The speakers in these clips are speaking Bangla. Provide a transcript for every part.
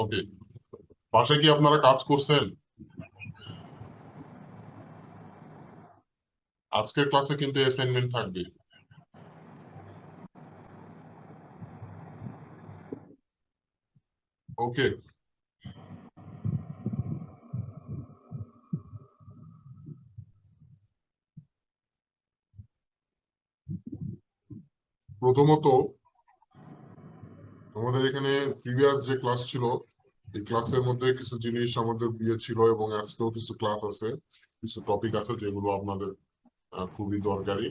ওকে, বাসায় কি আপনারা কাজ করছেন? আজকের ক্লাসে কিন্তু অ্যাসাইনমেন্ট থাকবে। ওকে, প্রথমত আমাদের এখানে প্রিভিয়াস যে ক্লাস ছিল, এই ক্লাসের মধ্যে কিছু জিনিস আমাদের দিয়ে ছিল এবং আজকেও কিছু ক্লাস আছে, কিছু টপিক আছে যেগুলো আপনাদের খুবই দরকারি।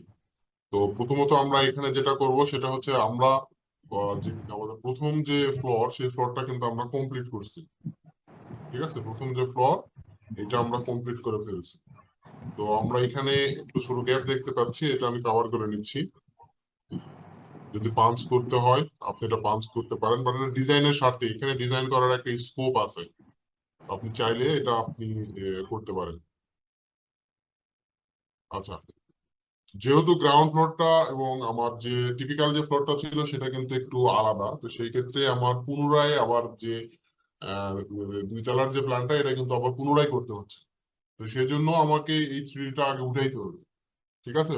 তো প্রথমত আমরা এখানে যেটা করব সেটা হচ্ছে আমরা যে আমাদের প্রথম যে ফ্লোর, সেই ফ্লোরটা কিন্তু আমরা কমপ্লিট করছি। ঠিক আছে, প্রথম যে ফ্লোর এটা আমরা কমপ্লিট করে ফেলছি। তো আমরা এখানে একটু ছোট গ্যাপ দেখতে পাচ্ছি, এটা আমি কভার করে নিচ্ছি। যদি পাঞ্চ করতে হয় আপনি এটা পাঞ্চ করতে পারেন, বাট এটা ডিজাইনের স্বার্থে, এখানে ডিজাইন করার একটা স্কোপ আছে, আপনি চাইলে এটা আপনি করতে পারেন। আচ্ছা, যেহেতু গ্রাউন্ড ফ্লোরটা এবং আমার যে টিপিক্যাল যে ফ্লোরটা ছিল সেটা কিন্তু একটু আলাদা, তো সেই ক্ষেত্রে আমার পুনরায় আবার যে আহ, দুই তলার যে প্ল্যানটা, এটা কিন্তু আবার পুনরায় করতে হচ্ছে। তো সেজন্য আমাকে এই থ্রিটা আগে উঠাইতে হবে। ঠিক আছে,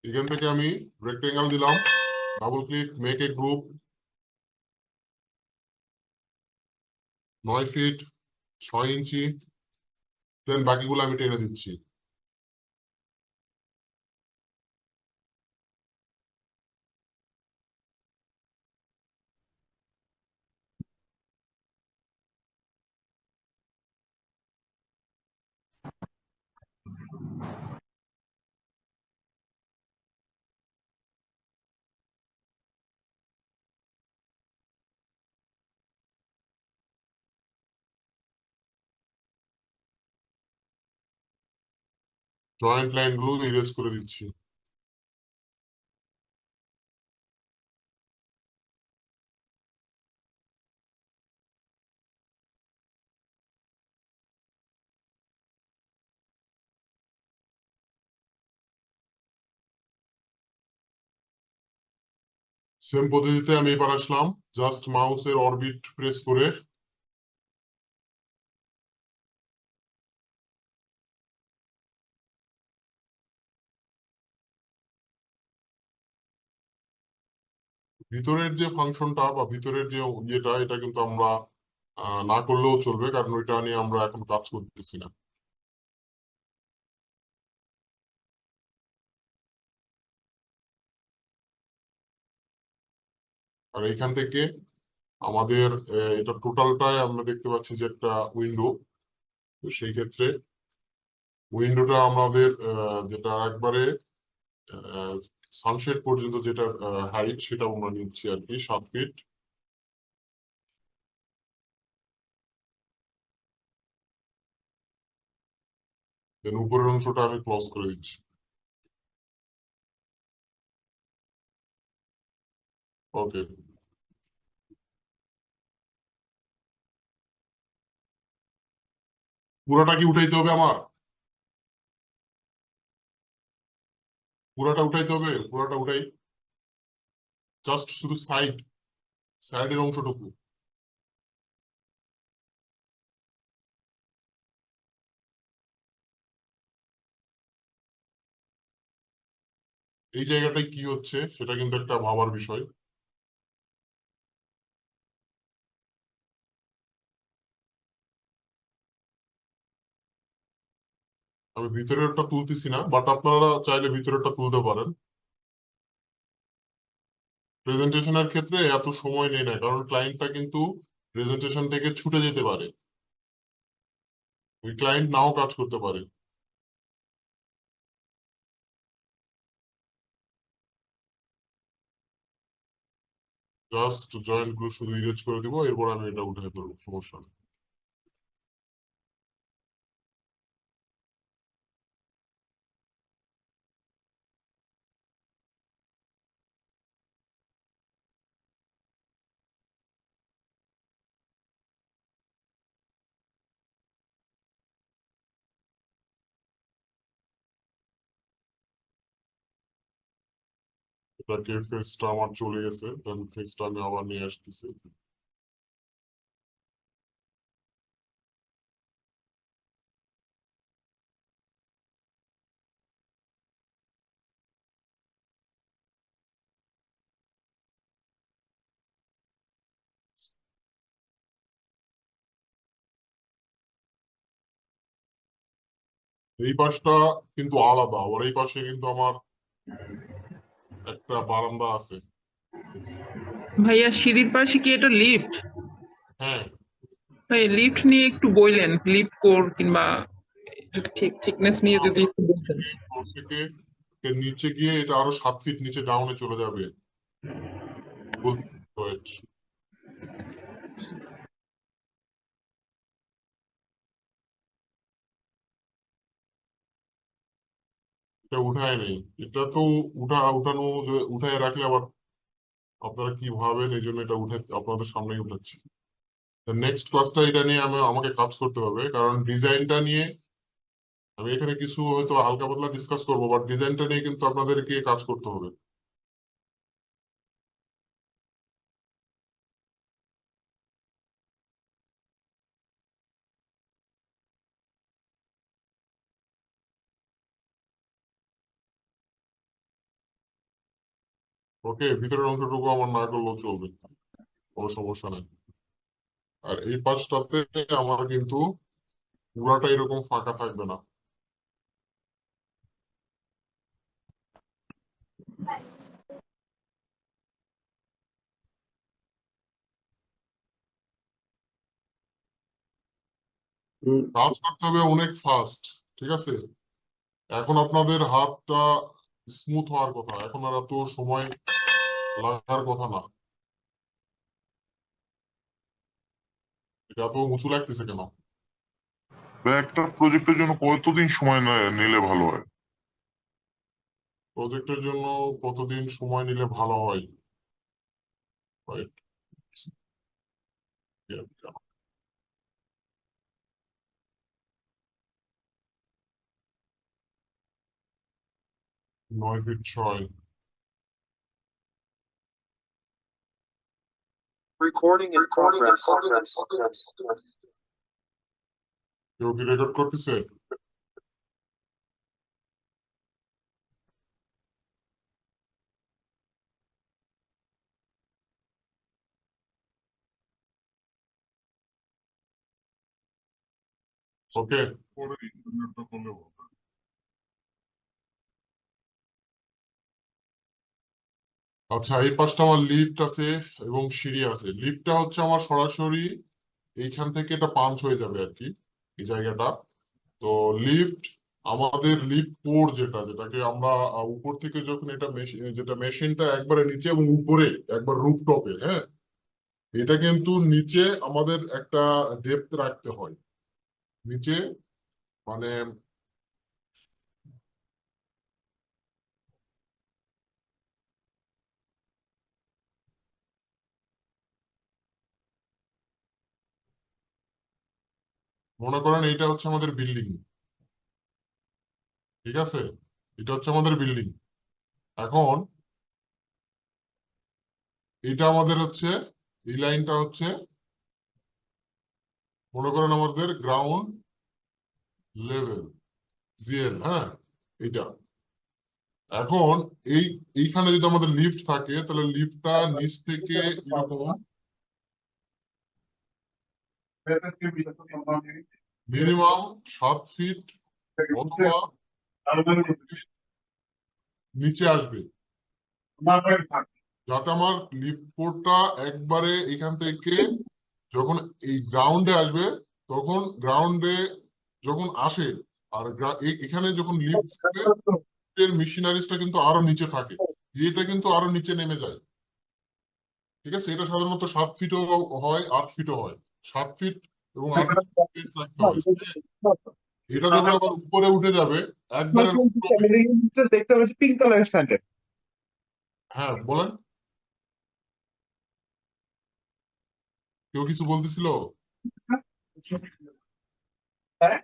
এখান থেকে আমি রেক্টেঙ্গেল দিলাম, double click, make a group, 9 feet 6 inch, then বাকিগুলো আমি টেনে দিচ্ছি। জয়েন্ট লাইন গুলো ইরেজ করে দিচ্ছি। সেম পদ্ধতিতে আমি এবার আসলাম, জাস্ট মাউসের অরবিট প্রেস করে ভিতরের যে ফাংশনটা বা ভিতরের যে ইয়েটা, এটা কিন্তু আমরা না করলেও চলবে, কারণ ওইটা নিয়ে আমরা এখন কাজ করতেছি না। আর এখান থেকে আমাদের এটা টোটালটাই আমরা দেখতে পাচ্ছি যে একটা উইন্ডো। তো সেই ক্ষেত্রে উইন্ডোটা আমাদের যেটা একবারে সানশেড পর্যন্ত যেটা হাইট, সেটা আমরা নিচ্ছি আর কি 7 ফিট। দেন উপরের অংশটা আমি ক্লোজ করে দিচ্ছি। ওকে, পুরাটা কি উঠাইতে হবে আমার? পুরাটা উঠাইতে হবে, পুরাটা উঠাই, জাস্ট শুধু সাইডের অংশটুকু। এই জায়গাটায় কি হচ্ছে সেটা কিন্তু একটা ভাবার বিষয়। আমি ভিতরেরটা তুলতেছি না, বাট আপনারা চাইলে ভিতরেরটা তুলতে পারেন। প্রেজেন্টেশনের ক্ষেত্রে এত সময় নেই না, কারণ ক্লায়েন্টটা কিন্তু প্রেজেন্টেশন থেকে ছুটে যেতে পারে, ওই ক্লায়েন্ট নাও কাজ করতে পারে। জাস্ট জয়েন্ট গুলো শুধু ইরেজ করে দিব, এরপর আমি এটা উঠে ফেলবো, সমস্যা নেই। এটাকে ফেসটা আমার চলে গেছে, দেন ফেসটা আমি আবার নিয়ে আসতেছি। এই পাশটা কিন্তু আলাদা, ওর এই পাশে কিন্তু আমার একটা বারান্দা আছে। ভাইয়া সিঁড়ির পাশে কি এটা লিফট? হ্যাঁ, ভাই লিফট নিয়ে একটু বললেন, লিফট কোর কিংবা থিকনেস নিয়ে যদি একটু বলতেন। ফ্লোর থেকে এর নিচে গিয়ে এটা আরো 7 ফিট নিচে ডাউনে চলে যাবে। বলছি, wait, এটা উঠায় নেই। এটা তো উঠানো উঠায় রাখলে আবার আপনারা কি ভাবেন, এই জন্য এটা উঠে আপনাদের সামনেই উঠাচ্ছি। নেক্সট ক্লাসটা এটা নিয়ে আমাকে কাজ করতে হবে, কারণ ডিজাইনটা নিয়ে আমি এখানে কিছু হয়তো হালকা পাতলা ডিসকাস করবো, বাট ডিজাইনটা নিয়ে কিন্তু আপনাদেরকে কাজ করতে হবে। ওকে, ভিতরের অংশটুকু আমার না করলেও চলবে, কোনো সমস্যা নেই। আর এই পাশটাতে আমার কিন্তু পুরাটা এরকম ফাঁকা থাকবে না। কাজ করতে হবে অনেক ফাস্ট, ঠিক আছে? এখন আপনাদের হাতটা স্মুথ হওয়ার কথা, এখন আর এত সময় লাগার কথা না। এটা এত উঁচু লাগতেছে কেন? একটা প্রজেক্টের জন্য কতদিন সময় নিলে ভালো হয়? প্রজেক্টের জন্য কতদিন সময় নিলে ভালো হয়? Right. 9 feet 6। Recording in progress. কেউ কি রেকর্ড করতেছে? ওকে, পরে ইন্টারনেটটা করলে হবে। আচ্ছা, এই পাশটা আমার লিফট আছে এবং সিঁড়ি আছে। লিফটটা হচ্ছে আমার সরাসরি এইখান থেকে এটা পাঞ্চ হয়ে যাবে আর কি, এই জায়গাটা। তো লিফট, আমাদের লিফট কোর যেটাকে আমরা উপর থেকে যখন এটা যেটা মেশিনটা একবারে নিচে এবং উপরে একবার রুফটপে, হ্যাঁ, এটা কিন্তু নিচে আমাদের একটা ডেপথ রাখতে হয় নিচে, মানে মনে করেন এইটা হচ্ছে আমাদের বিল্ডিং, ঠিক আছে? এটা হচ্ছে আমাদের বিল্ডিং। এখন এটা আমাদের হচ্ছে, এই লাইনটা হচ্ছে মনে করেন আমাদের গ্রাউন্ড লেভেল, জিএল, হ্যাঁ, এটা। এখন এইখানে যদি আমাদের লিফট থাকে, তাহলে লিফটটা নিচ থেকে এরকম মিনিমাম 7 ফিট অথবা নিচে আসবে, যাতে আমার লিফট কোডটা একবারে এখান থেকে যখন এই গ্রাউন্ডে আসবে, তখন গ্রাউন্ডে যখন আসে, আর এখানে যখন লিফট এর মেশিনারিজটা কিন্তু আরো নিচে থাকে, এটা কিন্তু আরো নিচে নেমে যায়, ঠিক আছে? এটা সাধারণত 7 ফিটও হয়, 8 ফিটও হয়। 7 ফিট এবং 8 ফিট স্পেস রাখতে হয়। এটা যখন আবার উপরে উঠে যাবে একবারে দেখতে পাচ্ছি পিঙ্ক কালারের স্যান্ডেল। হ্যাঁ, বলেন, কেউ কিছু বলতেছিল? হ্যাঁ,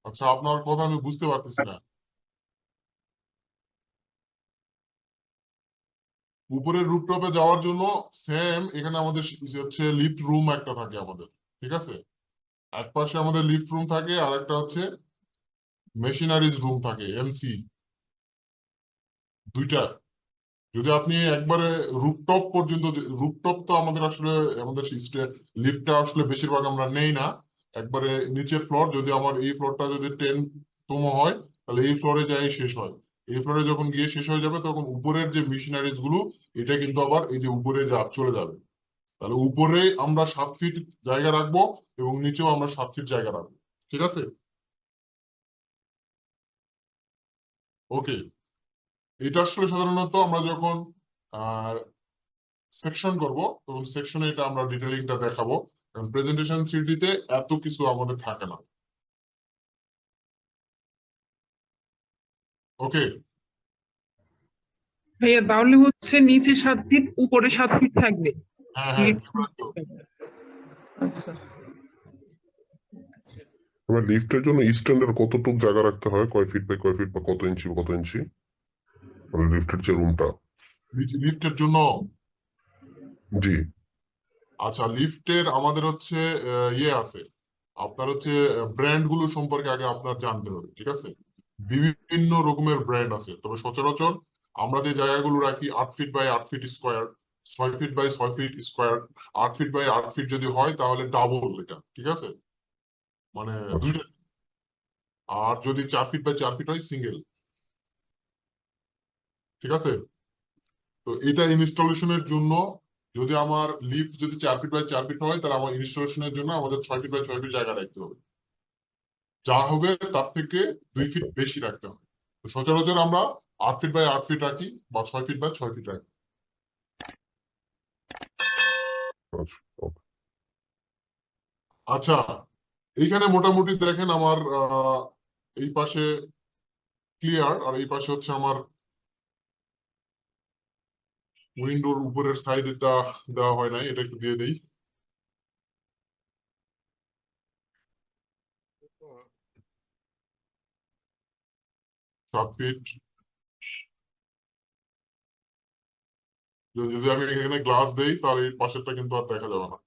আচ্ছা, আপনার কথা আমি বুঝতে পারতেছি না। উপরের রুফটপে যাওয়ার জন্য সেম এখানে আমাদের হচ্ছে লিফট রুম একটা থাকে আমাদের, ঠিক আছে? এক পাশে আমাদের লিফট রুম থাকে, আর একটা হচ্ছে মেশিনারিজ রুম থাকে, এমসি, দুইটা। যদি আপনি একবারে রুফটপ পর্যন্ত, রুফটপ তো আমাদের আসলে আমাদের লিফটটা আসলে বেশিরভাগ আমরা নেই না, একবারে নিচের ফ্লোর, যদি আমার এই ফ্লোরটা যদি 10তম হয় তাহলে এই ফ্লোরে যাই শেষ হয়। এই ফ্লোরে যখন গিয়ে শেষ হয়ে যাবে তখন উপরের যে মেশিনারিজ গুলো এটা কিন্তু আবার এই যে উপরে চলে যাবে। তাহলে উপরে আমরা 7 ফিট জায়গা রাখবো এবং নিচেও আমরা 7 ফিট জায়গা রাখবো, ঠিক আছে? ওকে, এটা আসলে সাধারণত আমরা যখন সেকশন করব তখন সেকশনে এটা আমরা ডিটেইলিংটা দেখাবো, কারণ প্রেজেন্টেশন 3D তে এত কিছু আমাদের থাকে না। ওকে, ভাইয়া তাহলে হচ্ছে নিচে 7 ফিট উপরে 7 ফিট থাকবে হ্যাঁ হ্যাঁ, লিফট। এবার তো আচ্ছা, এবার লিফটের জন্য স্ট্যান্ডার্ড কতটুকু জায়গা রাখতে হয়, কয় ফিট বাই কয় ফিট বা কত ইঞ্চি বা কত ইঞ্চি, মানে লিফটের যে রুমটা? লিফটের জন্য, জি। আচ্ছা লিফটের আমাদের হচ্ছে ইয়ে আছে, আপনার হচ্ছে ব্র্যান্ড গুলো সম্পর্কে আগে আপনার জানতে হবে, ঠিক আছে? বিভিন্ন রকমের ব্র্যান্ড আছে, তবে সচরাচর আমরা যে জায়গাগুলো রাখি 8 feet by 8 feet square, 6 feet by 6 feet square, 8 feet by 8 feet যদি হয় তাহলে ডাবল এটা, ঠিক আছে? মানে আচ্ছা। দুইটা। আর যদি 4 ফিট বাই 4 ফিট হয় সিঙ্গেল, ঠিক আছে? তো এটা ইনস্টলেশনের জন্য, যদি আমার লিফট যদি 4 ফিট বাই 4 ফিট হয় তাহলে আমার ইনস্টলেশনের জন্য আমাদের 6 ফিট বাই 6 ফিট জায়গা রাখতে হবে, যা হবে তার থেকে 2 ফিট বেশি রাখতে হবে। তো সচরাচর আমরা 8 ফিট বাই 8 ফিট রাখি বা 6 ফিট বাই 6 ফিট রাখি। আচ্ছা, ওকে। আচ্ছা, এইখানে মোটামুটি দেখেন আমার এই পাশে ক্লিয়ার, আর এই পাশে হচ্ছে আমার উইন্ডোর উপরের সাইড, এটা দেওয়া হয় নাই, এটা একটু দিয়ে দেই। 7 ফিট, যদি আমি এখানে গ্লাস দেই তাহলে এই পাশেরটা কিন্তু আর দেখা যাবে না।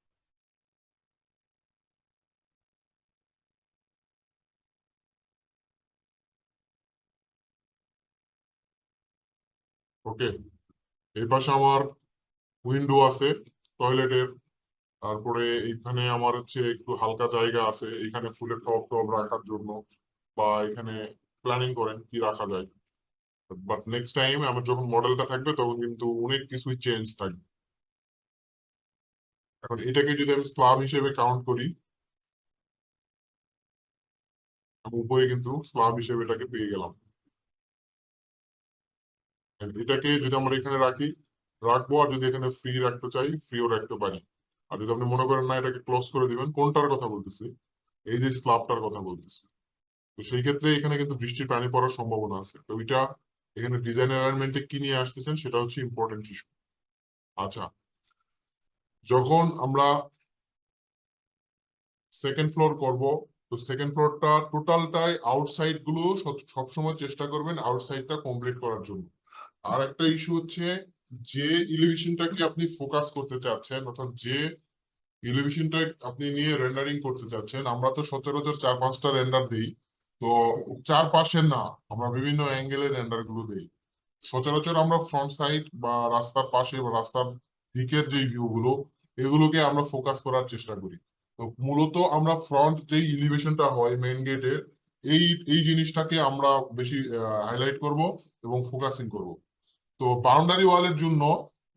ওকে, এই পাশে আমার উইন্ডো আছে টয়লেটের, তারপরে এখানে আমার হচ্ছে একটু হালকা জায়গা আছে, এখানে ফুলের টব টব রাখার জন্য, বা এখানে প্ল্যানিং করেন কি রাখা যায়। বাট নেক্সট টাইম আমার যখন মডেলটা থাকবে তখন কিন্তু অনেক কিছুই চেঞ্জ থাকবে। এখন এটাকে যদি আমি স্ল্যাব হিসেবে কাউন্ট করি, আমি উপরে কিন্তু স্ল্যাব হিসেবে এটাকে পেয়ে গেলাম। And এটাকে যদি আমরা এখানে রাখবো, আর যদি এখানে ফ্রি রাখতে চাই ফ্রিও রাখতে পারি। আর যদি আপনি মনে করেন না এটাকে ক্লোজ করে দিবেন, কোনটার কথা বলতেছি, এই যে স্ল্যাবটার কথা বলতেছি, তো সেই ক্ষেত্রে এখানে কিন্তু বৃষ্টির পানি পড়ার সম্ভাবনা আছে। তো এটা এখানে ডিজাইন এলাইনমেন্টে কি নিয়ে আসতেছেন সেটা হচ্ছে ইম্পর্টেন্ট ইস্যু। আচ্ছা, যখন আমরা সেকেন্ড ফ্লোর করব, তো সেকেন্ড ফ্লোরটা টোটালটাই আউটসাইড গুলো সবসময় চেষ্টা করবেন আউটসাইডটা কমপ্লিট করার জন্য। আর একটা ইস্যু হচ্ছে, যে এলিভেশনটাকে আপনি ফোকাস করতে চাচ্ছেন, অর্থাৎ যে এলিভেশনটা আপনি নিয়ে রেন্ডারিং করতে চাচ্ছেন, আমরা তো সচরাচর 4-5টা রেন্ডার দিই, তো চারপাশের না, আমরা বিভিন্ন অ্যাঙ্গেলের রেন্ডার গুলো দিই। সচরাচর আমরা ফ্রন্ট সাইড বা রাস্তার পাশে বা রাস্তার দিকের যে ভিউ গুলো, এগুলোকে আমরা ফোকাস করার চেষ্টা করি। তো মূলত আমরা ফ্রন্ট যে এলিভেশনটা হয় মেইন গেটের, এই এই জিনিসটাকে আমরা বেশি হাইলাইট করব এবং ফোকাসিং করব। তো বাউন্ডারি ওয়ালের জন্য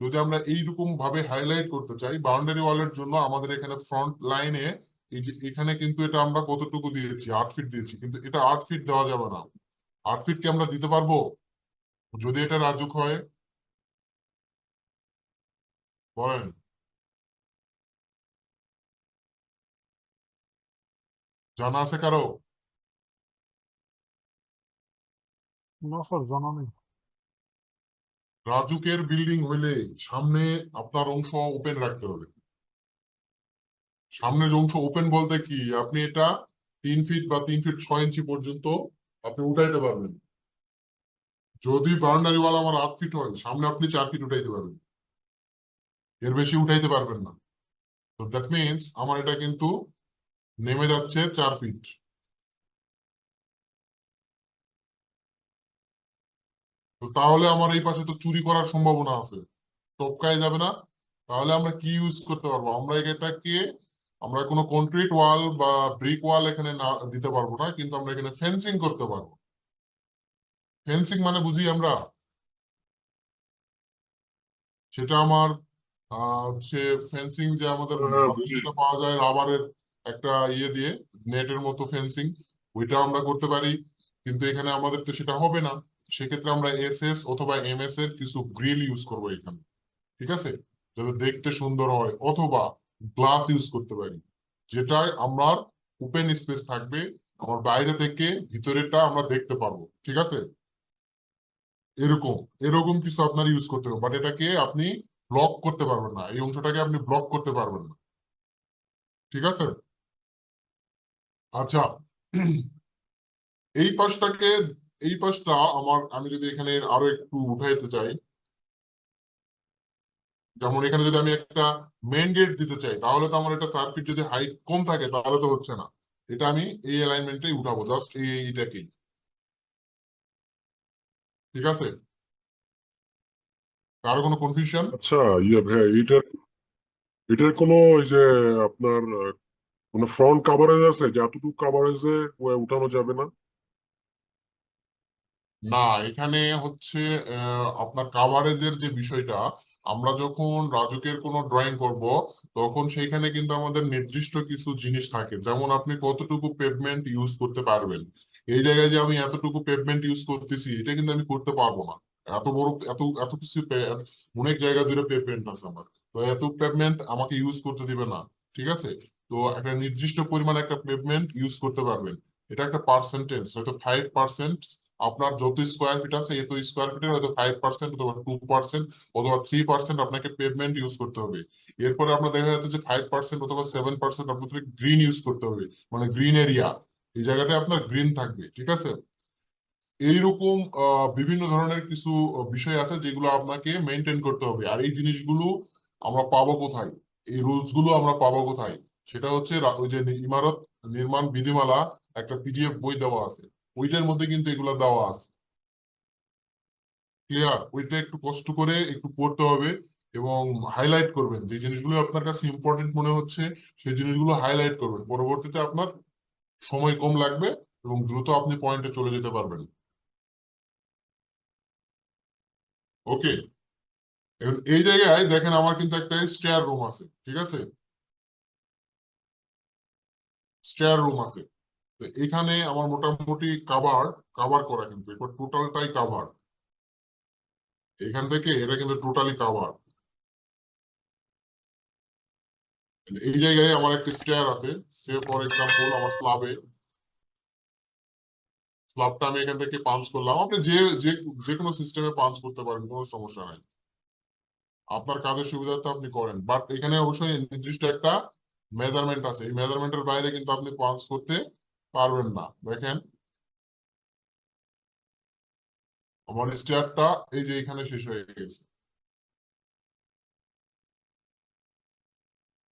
যদি আমরা এইরকম ভাবে হাইলাইট করতে চাই, বাউন্ডারি ওয়ালের জন্য আমাদের এখানে ফ্রন্ট লাইনে এই যে এখানে কিন্তু এটা আমরা কতটুকু দিয়েছি, 8 ফিট দিয়েছি, কিন্তু এটা 8 ফিট দেওয়া যাবে না। 8 ফিট কি আমরা দিতে পারবো? যদি এটা রাজুক হয় বলেন, জানা আছে কারো? না স্যার, জানা নেই। রাজুকের বিল্ডিং হইলে সামনে আপনার অংশ ওপেন রাখতে হবে। সামনের অংশ ওপেন বলতে কি, আপনি এটা 3 ফিট বা 3 ফিট 6 ইঞ্চি পর্যন্ত আপনি উঠাইতে পারবেন। যদি বাউন্ডারি ওয়াল আমার 8 ফিট হয়, সামনে আপনি 4 ফিট উঠাইতে পারবেন, এর বেশি উঠাইতে পারবেন না। তো দ্যাট মিনস আমার এটা কিন্তু নেমে যাচ্ছে 4 ফিট। তো তাহলে আমার এই পাশে তো চুরি করার সম্ভাবনা আছে, টপকায় যাবে না? তাহলে আমরা কি ইউজ করতে পারবো? আমরা এটাকে, আমরা কোনো কনক্রিট ওয়াল বা ব্রিক ওয়াল এখানে না দিতে পারবো না, কিন্তু আমরা এখানে ফেন্সিং করতে পারবো। ফেন্সিং মানে বুঝি আমরা, সেটা আমার হচ্ছে ফেন্সিং, যে আমাদের বুঝি। যেটা পাওয়া যায় রাবারের একটা ইয়ে দিয়ে, নেটের মতো ফেন্সিং, ওইটা আমরা করতে পারি। কিন্তু এখানে আমাদের তো সেটা হবে না। সেক্ষেত্রে আমরা এসএস অথবা এমএস এর কিছু গ্রিল ইউজ করবো এখানে, ঠিক আছে, যাতে দেখতে সুন্দর হয়। অথবা গ্লাস ইউজ করতে পারি, যেটায় আমার ওপেন স্পেস থাকবে, আমার বাইরে থেকে ভিতরেরটা আমরা দেখতে পারবো, ঠিক আছে। এরকম এরকম কিছু আপনার ইউজ করতে হবে, বাট এটাকে আপনি ব্লক করতে পারবেন না, এই অংশটাকে আপনি ব্লক করতে পারবেন না, ঠিক আছে। আচ্ছা, এই পাশটাকে, এই পাশটা আমার, আমি যদি এখানে আরো একটু উঠাইতে চাই, যেমন এখানে যদি আমি একটা মেইন গেট দিতে চাই, তাহলে তো আমার এটা 4 ফিট যদি হাইট কম থাকে তাহলে তো হচ্ছে না। এটা আমি এই অ্যালাইনমেন্টেই উঠাবো, জাস্ট এইটাকেই, ঠিক আছে। কারো কোনো কনফিউশন? আচ্ছা, ইয়ে ভাইয়া, এটার কোনো ওই যে আপনার কোনো ফ্রন্ট কাভারেজ আছে যে এতটুকু কাভারেজে উঠানো যাবে না? না, এখানে হচ্ছে আপনার কাভারেজের যে বিষয়টা, আমরা যখন রাজুকের কোনো ড্রয়িং করব, তখন সেইখানে কিন্তু আমাদের নির্দিষ্ট কিছু জিনিস থাকে, যেমন আপনি কতটুকু পেভমেন্ট ইউজ করতে পারবেন। এই জায়গায় যে আমি এতটুকু পেভমেন্ট ইউজ করতেছি, এটা কিন্তু আমি করতে পারবো না। এত বড়, এত এত কিছু অনেক জায়গা জুড়ে পেভমেন্ট আছে আমার, তো এত পেভমেন্ট আমাকে ইউজ করতে দিবে না, ঠিক আছে। তো একটা নির্দিষ্ট পরিমাণ একটা পেভমেন্ট ইউজ করতে পারবেন। এটা একটা পার্সেন্টেজ, হয়তো 5%। আপনার যত স্কোয়ার ফিট আছে, এত স্কোয়ার ফিটের হয়তো 5% অথবা 2% অথবা 3% আপনাকে পেভমেন্ট ইউজ করতে হবে। এরপরে আপনার দেখা যাচ্ছে যে 5% অথবা 7% আপনাকে গ্রিন ইউজ করতে হবে, মানে গ্রিন এরিয়া, এই জায়গাটায় আপনার গ্রিন থাকবে, ঠিক আছে। এইরকম বিভিন্ন ধরনের কিছু বিষয় আছে যেগুলো আপনাকে মেনটেন করতে হবে। আর এই জিনিসগুলো আমরা পাবো কোথায়? এই রুলস গুলো আমরা পাবো কোথায়? সেটা হচ্ছে ওই যে ইমারত নির্মাণ বিধিমালা, একটা পিডিএফ বই দেওয়া আছে, ওইটার মধ্যে কিন্তু এগুলো দেওয়া আছে। ক্লিয়ার? ওইটা একটু কষ্ট করে একটু পড়তে হবে এবং হাইলাইট করবেন, যে জিনিসগুলো আপনার কাছে ইম্পর্টেন্ট মনে হচ্ছে সেই জিনিসগুলো হাইলাইট করবেন। পরবর্তীতে আপনার সময় কম লাগবে এবং দ্রুত আপনি পয়েন্টে চলে যেতে পারবেন। ওকে, এখন এই জায়গায় দেখেন আমার কিন্তু একটা স্টেয়ার রুম আছে, ঠিক আছে, স্টেয়ার রুম আছে। তো এখানে আমার মোটামুটি কাভার কাভার করা, কিন্তু এবার টোটালটাই কাভার, এখান থেকে এটা কিন্তু টোটালি কাভার। এই জায়গায় আমার একটা স্টেয়ার আছে, সে ফর এক্সাম্পল আমার স্ল্যাবটা আমি এখান থেকে পাঞ্চ করলাম। আপনি যে যে যে কোনো সিস্টেমে পাঞ্চ করতে পারেন, কোনো সমস্যা নাই, আপনার কাজের সুবিধার্থে আপনি করেন। বাট এখানে অবশ্যই নির্দিষ্ট একটা মেজারমেন্ট আছে, এই মেজারমেন্টের বাইরে কিন্তু আপনি পাঞ্চ করতে পারবেন না। দেখেন আমার স্টেয়ারটা এই যে এখানে শেষ হয়ে গেছে,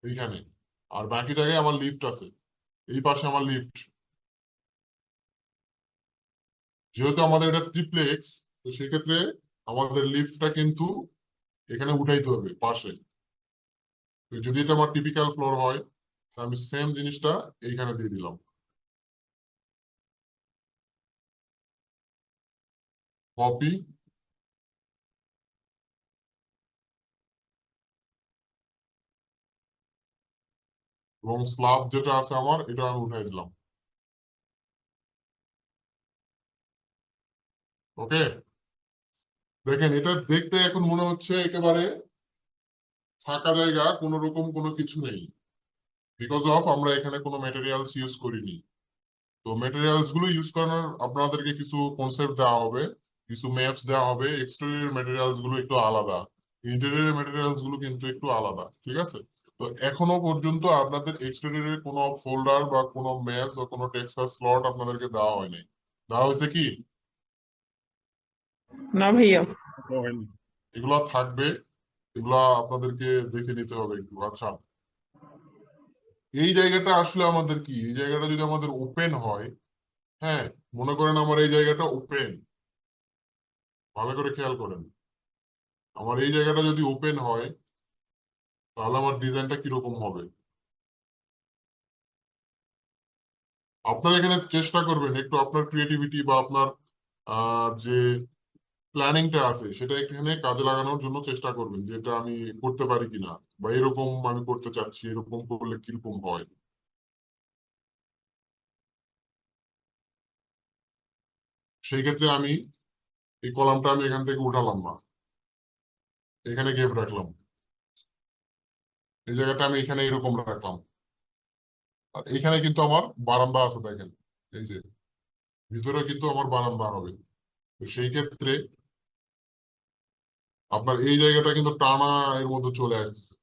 এইখানে। আর বাকি জায়গায় আমার লিফট আছে, এই পাশে আমার লিফট। যেহেতু আমাদের এটা ট্রিপ্লেক্স, তো সেক্ষেত্রে আমাদের লিফটটা কিন্তু এখানে উঠাইতে হবে পাশে। তো যদি এটা আমার টিপিক্যাল ফ্লোর হয়, আমি সেম জিনিসটা এইখানে দিয়ে দিলাম, কপি, এবং স্ল্যাব যেটা আছে আমার, এটা আমি উঠাই দিলাম। ওকে, দেখেন এটা দেখতে এখন মনে হচ্ছে একেবারে ফাঁকা জায়গা, কোনো রকম কোনো কিছু নেই, বিকজ অফ আমরা এখানে কোনো ম্যাটেরিয়ালস ইউজ করিনি। তো ম্যাটেরিয়ালস গুলো ইউজ করানোর আপনাদেরকে কিছু কনসেপ্ট দেওয়া হবে, কিছু ম্যাপস দেওয়া হবে। এক্সটেরিয়র ম্যাটেরিয়ালস গুলো একটু আলাদা, ইন্টেরিয়র ম্যাটেরিয়ালস গুলো কিন্তু একটু আলাদা, ঠিক আছে। তো এখনো পর্যন্ত আপনাদের এক্সটেরিয়রের কোনো ফোল্ডার বা কোনো ম্যাপস বা কোনো টেক্সটাস স্লট আপনাদেরকে দেওয়া হয়নি। দেওয়া হয়েছে কি? না ভাইয়া। হয়নি। এগুলা থাকবে, এগুলা আপনাদেরকে দেখে নিতে হবে একটু। আচ্ছা, এই জায়গাটা আসলে আমাদের কি, এই জায়গাটা যদি আমাদের ওপেন হয়, হ্যাঁ, মনে করেন আমার এই জায়গাটা ওপেন, ভালো করে খেয়াল করেন, আমার এই জায়গাটা যদি ওপেন হয় তাহলে আমার ডিজাইনটা কিরকম হবে। আপনারা এখানে চেষ্টা করবেন একটু আপনার ক্রিয়েটিভিটি বা আপনার যে প্ল্যানিংটা আছে সেটা এখানে কাজে লাগানোর জন্য চেষ্টা করবেন, যে এটা আমি করতে পারি কিনা, বা এরকম আমি করতে চাচ্ছি, এরকম করলে কিরকম হয়। সেই ক্ষেত্রে আমি এই কলামটা আমি এখান থেকে উঠালাম না, এখানে গ্যাপ রাখলাম, এই জায়গাটা আমি এখানে এরকম রাখলাম, আর এখানে কিন্তু আমার বারান্দা আছে দেখেন, এই যে ভিতরে কিন্তু আমার বারান্দা হবে। তো সেই ক্ষেত্রে আপনার এই জায়গাটা কিন্তু টানা এর মধ্যে চলে আসতেছে,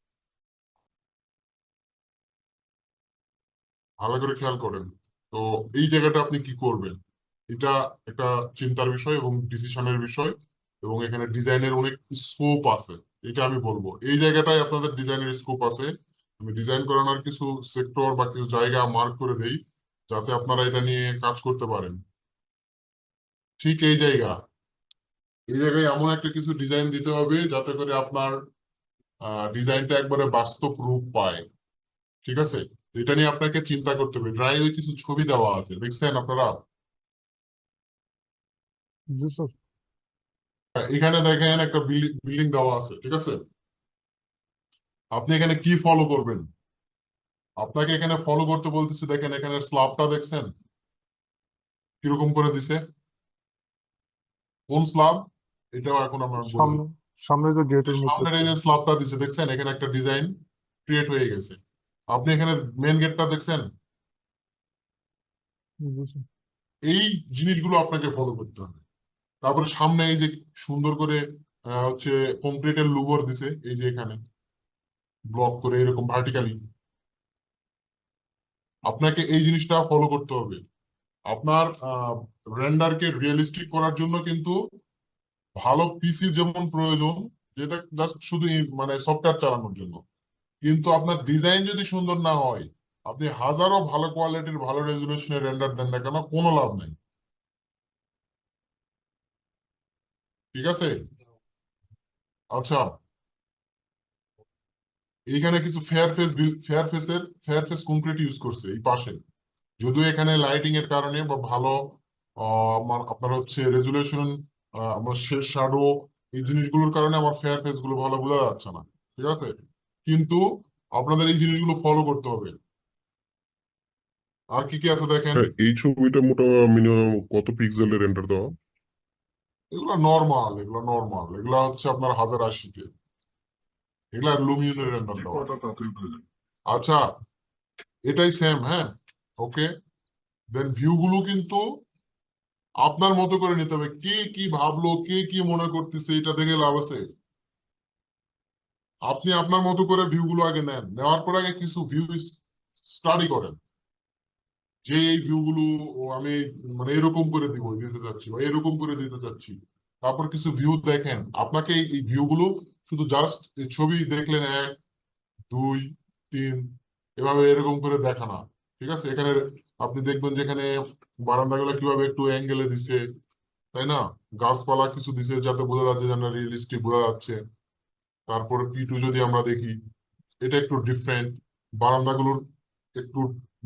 ভালো করে খেয়াল করেন। তো এই জায়গাটা আপনি কি করবেন, এটা একটা চিন্তার বিষয় এবং ডিসিশনের বিষয়, এবং এখানে ডিজাইনের অনেক স্কোপ আছে। এটা আমি বলবো এই জায়গাটায় আপনাদের ডিজাইনের স্কোপ আছে। আমি ডিজাইন করানোর কিছু সেক্টর বা কিছু জায়গা মার্ক করে দেই যাতে আপনারা এটা নিয়ে কাজ করতে পারেন। ঠিক এই জায়গায় এমন একটা কিছু ডিজাইন দিতে হবে যাতে করে আপনার ডিজাইনটা একবারে বাস্তব রূপ পায়। ঠিক আছে, এটা নিয়ে আপনাকে চিন্তা করতে হবে। ড্রাইভে কিছু ছবি দেওয়া আছে, দেখছেন আপনারা? জি স্যার। এখানে দেখেন একটা বিল্ডিং দেওয়া আছে, ঠিক আছে? আপনি এখানে কি ফলো করবেন? আপনাকে এখানে ফলো করতে বলতেছে, দেখেন এখানে স্ল্যাবটা দেখছেন কিরকম করে দিছে? কোন স্ল্যাব? এটাও এখন আমরা বলি। সামনে সামনে যে গেটের মধ্যে সামনের এই যে স্ল্যাবটা দিছে দেখছেন, এখানে একটা ডিজাইন ক্রিয়েট হয়ে গেছে। আপনি এখানে মেন গেটটা দেখছেন? জি স্যার। এই জিনিসগুলো আপনাকে ফলো করতে হবে। তারপরে সামনে এই যে সুন্দর করে হচ্ছে কংক্রিটের লুভার দিছে, এই যে এখানে ব্লক করে এরকম ভার্টিক্যালি, আপনাকে এই জিনিসটা ফলো করতে হবে। আপনার রেন্ডারকে রিয়েলিস্টিক করার জন্য কিন্তু ভালো পিসি যেমন প্রয়োজন, যেটা জাস্ট শুধু মানে সফটওয়্যার চালানোর জন্য, কিন্তু আপনার ডিজাইন যদি সুন্দর না হয়, আপনি হাজারো ভালো কোয়ালিটির ভালো রেজুলেশনের রেন্ডার দেন না কেন, কোনো লাভ নেই। ঠিক আছে? আচ্ছা, এইখানে কিছু ফেয়ার ফেস কংক্রিট ইউজ করছে এই পাশে, যদিও এখানে লাইটিং এর কারণে বা ভালো আপনার হচ্ছে রেজুলেশন, আমার শ্যাডো, এই জিনিসগুলোর কারণে আমার ফেয়ার ফেস গুলো ভালো বোঝা যাচ্ছে না। ঠিক আছে, কিন্তু আপনাদের এই জিনিসগুলো ফলো করতে হবে। আর কি কি আছে দেখেন, এই ছবিটা মিনিমাম কত পিক্সেলের রেন্ডার দেওয়া? এগুলো হচ্ছে আপনার 1080-তে, এগুলা লুমিয়নের রেন্ডার দেওয়া। কটা তাড়াতাড়ি হয়ে যায়। আচ্ছা, এটাই সেম, হ্যাঁ, ওকে। দেন ভিউ গুলো কিন্তু আপনার মতো করে নিতে হবে, কে কি ভাবলো, কে কি মনে করতেছে, এটা দেখে লাভ আছে? আপনি আপনার মতো করে ভিউ গুলো আগে নেন, নেওয়ার পর আগে কিছু ভিউ স্টাডি করেন, যে এই ভিউ গুলো আমি মানে এরকম করে দিতে চাচ্ছি বা এরকম করে দিতে চাচ্ছি। তারপর কিছু ভিউ দেখেন, আপনাকে এই ভিউ গুলো শুধু জাস্ট ছবি দেখলেন 1, 2, 3 এভাবে এরকম করে দেখা না। ঠিক আছে, এখানে আপনি দেখবেন যে এখানে বারান্দাগুলো কিভাবে একটু অ্যাঙ্গেলে দিছে, তাই না? গাছপালা কিছু দিছে যাতে বোঝা যাচ্ছে, যেন রিয়েলিস্টিক বোঝা যাচ্ছে। তারপর P2 যদি আমরা দেখি, এটা একটু ডিফারেন্ট, বারান্দাগুলোর একটু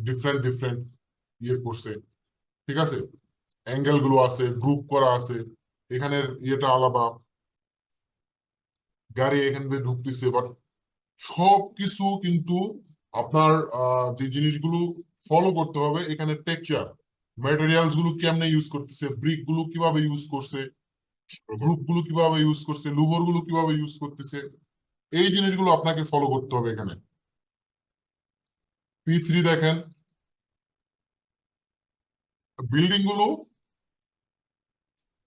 ডিফারেন্ট ইয়ে করছে। ঠিক আছে, অ্যাঙ্গেল গুলো আছে, গ্রুপ করা আছে, এখানের ইয়েটা আলাদা, গাড়ি এখান দিয়ে ঢুকতেছে, বাট সবকিছু কিন্তু আপনার যে জিনিসগুলো ফলো করতে হবে, এখানে টেক্সচার, ম্যাটেরিয়ালস গুলো কেমনে ইউজ করতেছে, ব্রিক গুলো কিভাবে ইউজ করছে, গ্রুপ গুলো কিভাবে ইউজ করছে, লুভর গুলো কিভাবে ইউজ করতেছে, এই জিনিসগুলো আপনাকে ফলো করতে হবে এখানে। P3 দেখেন, বিল্ডিং গুলো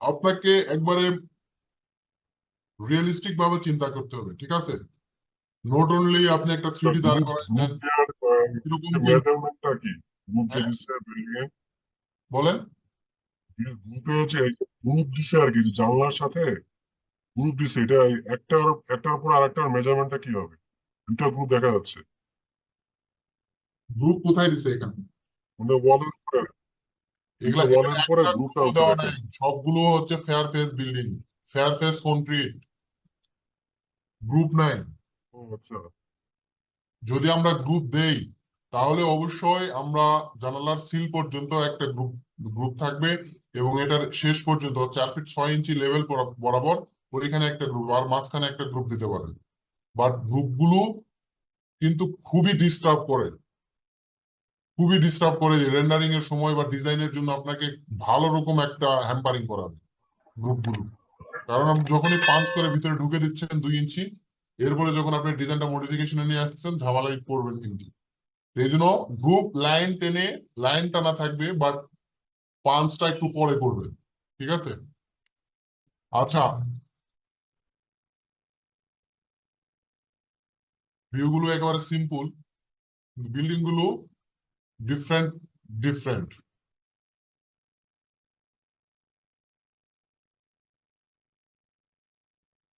আপনাকে একবারে রিয়েলিস্টিক ভাবে চিন্তা করতে হবে। ঠিক আছে, নট অনলি আপনি একটা 3D দাঁড় করাইছেন এরকম মেজারমেন্টটা কি গ্রুপ যে হ্যাঁ, দিচ্ছে বিল্ডিং এ, বলেন। গ্রুপে হচ্ছে গ্রুপ দিছে আর কি, যে জানলার সাথে গ্রুপ দিছে, এটা একটার পর আরেকটার মেজারমেন্টটা কি হবে? দুটা গ্রুপ দেখা যাচ্ছে গ্রুপ কোথায় দিছে এখানে? মানে ওয়ালের উপরে, এগুলা এখানে ওয়ালের উপরে একটা গ্রুপ গ্রুপও টানছে দেওয়া দেখেন। নাই, সবগুলো হচ্ছে fair face building, fair face concrete, group নাই। ও আচ্ছা। যদি আমরা গ্রুপ দেই তাহলে অবশ্যই আমরা জানালার সিল পর্যন্ত একটা গ্রুপ গ্রুপ থাকবে, এবং এটার শেষ পর্যন্ত 4 ফিট 6 ইঞ্চি লেভেল বরাবর ওইখানে একটা গ্রুপ, আর মাঝখানে একটা গ্রুপ দিতে পারেন। বাট গ্রুপগুলো কিন্তু খুবই ডিস্টার্ব করে রেন্ডারিং এর সময় বা ডিজাইনের জন্য আপনাকে ভালো রকম একটা হ্যাম্পারিং করাবে গ্রুপগুলো। কারণ আপনি যখনই পাঞ্চ করে ভিতরে ঢুকে দিচ্ছেন 2 ইঞ্চি, এরপরে যখন আপনি ডিজাইনটা মডিফিকেশনে নিয়ে আসতেছেন ঝামেলাই পড়বেন কিন্তু। এই জন্য গ্রুপ লাইন টেনে লাইন টানা থাকবে, বাট পাঞ্চটা একটু পরে করবেন, ঠিক আছে? আচ্ছা, ভিউ গুলো একেবারে সিম্পল, বিল্ডিং গুলো ডিফারেন্ট ডিফারেন্ট।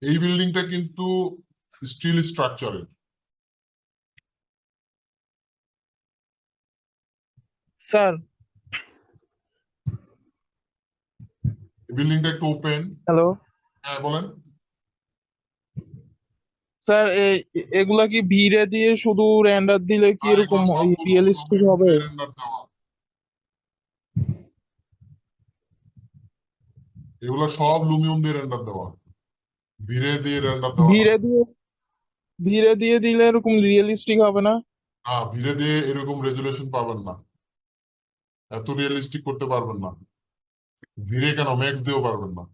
এই বিল্ডিংটা কিন্তু স্টিল স্ট্রাকচারের। স্যার, বিল্ডিংটা একটু ওপেন। হ্যালো হ্যাঁ বলেন। স্যার, এগুলা কি ভিড়ে দিয়ে শুধু রেন্ডার দিলে কি হ্যাঁ, এরকম এগুলো সবগুলো রিয়েলিস্টিক হবে? রেন্ডার দেওয়া, এগুলো সব লুমিয়ন দিয়ে রেন্ডার দেওয়া, ভিড়ে দিয়ে রেন্ডার দেওয়া না। ভিড়ে দিয়ে ভিড়ে দিয়ে দিলে এরকম রিয়েলিস্টিক হবে না? হ্যাঁ, ভিড়ে দিয়ে এরকম রেজুলেশন পাবেন না, এত রিয়েলিস্টিক করতে পারবেন না। ভিড়ে কেন, ম্যাক্স দিয়েও পারবেন না।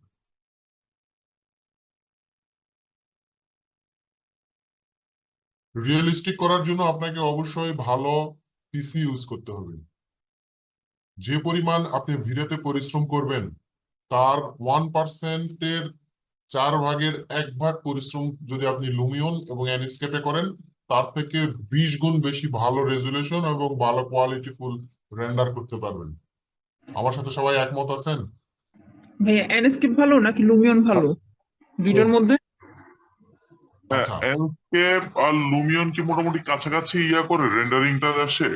রিয়েলিস্টিক করার জন্য আপনাকে অবশ্যই ভালো পিসি ইউজ করতে হবে। যে পরিমাণ আপনি ভিড়েতে পরিশ্রম করবেন তার 1%-এর 4/1 পরিশ্রম যদি আপনি লুমিয়ন এবং অ্যানিস্কেপে করেন, তার থেকে 20 গুণ বেশি ভালো রেজুলেশন এবং ভালো কোয়ালিটিফুল রেন্ডার করতে পারবেন। আমার সাথে সবাই একমত আছেন? ভাইয়া এনএসকেপ ভালো নাকি লুমিয়ন ভালো দুইটার মধ্যে? আচ্ছা, এনস্কেপ আর লুমিয়ন কি মোটামুটি কাছাকাছি করে রেন্ডারিংটা আসে?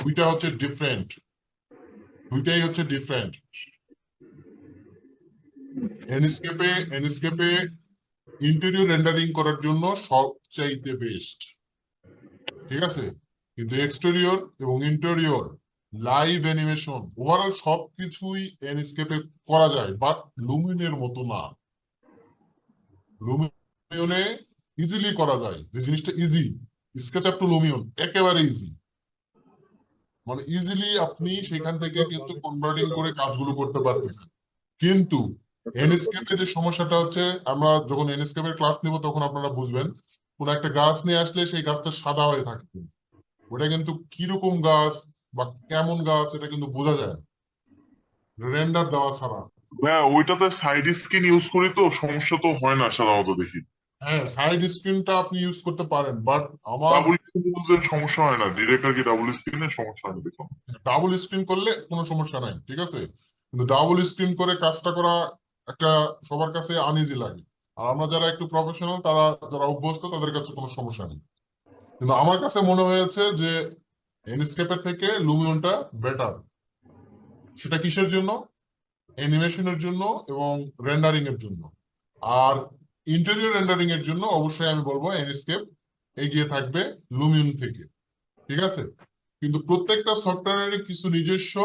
দুইটাই হচ্ছে ডিফারেন্ট। এনস্কেপে ইন্টেরিয়র রেন্ডারিং করার জন্য সবচাইতে বেস্ট, ঠিক আছে? কিন্তু এক্সটেরিয়র এবং ইন্টেরিয়র, লাইভ অ্যানিমেশন, ওভারঅল সবকিছুই এনস্কেপে করা যায়, বাট লুমিনের মতো না। লুমিয়নে ইজিলি করা যায়, যে জিনিসটা ইজি, স্কেচআপ টু লুমিয়ন একেবারে ইজি, মানে ইজিলি আপনি সেখান থেকে কিন্তু কনভার্টিং করে কাজগুলো করতে পারতেছেন। কিন্তু এনস্কেপে যে সমস্যাটা হচ্ছে, আমরা যখন এনস্কেপের ক্লাস নিব তখন আপনারা বুঝবেন, কোন একটা গাছ নিয়ে আসলে সেই গাছটা সাদা হয়ে থাকে, ওটা কিন্তু কিরকম গাছ বা কেমন গাছ এটা কিন্তু বোঝা যায় রেন্ডার দেওয়া ছাড়া। হ্যাঁ, ওইটাতে সাইড স্ক্রিন ইউজ করি তো সমস্যা তো হয় না সাধারণত দেখি। হ্যাঁ, সাইড স্ক্রিনটা আপনি ইউজ করতে পারেন, বাট আমার ডাবল স্ক্রিন ইউজে সমস্যা হয় না, ডিরেক্ট আর কি ডাবল স্ক্রিনে সমস্যা হয় না দেখুন। ডাবল স্ক্রিন করলে কোনো সমস্যা নাই, ঠিক আছে? কিন্তু ডাবল স্ক্রিন করে কাজটা করা একটা সবার কাছে আনইজি লাগে। আর আমরা যারা একটু প্রফেশনাল, তারা যারা অভ্যস্ত, তাদের কাছে কোনো সমস্যা নেই। কিন্তু আমার কাছে মনে হয়েছে যে এনস্কেপের থেকে লুমিয়নটা বেটার। সেটা কিসের জন্য? অ্যানিমেশনের জন্য এবং রেন্ডারিং এর জন্য। আর ইন্টেরিয়র রেন্ডারিং এর জন্য অবশ্যই আমি বলবো এনস্কেপ এগিয়ে থাকবে লুমিয়ন থেকে, ঠিক আছে? কিন্তু প্রত্যেকটা সফটওয়্যারের কিছু নিজস্ব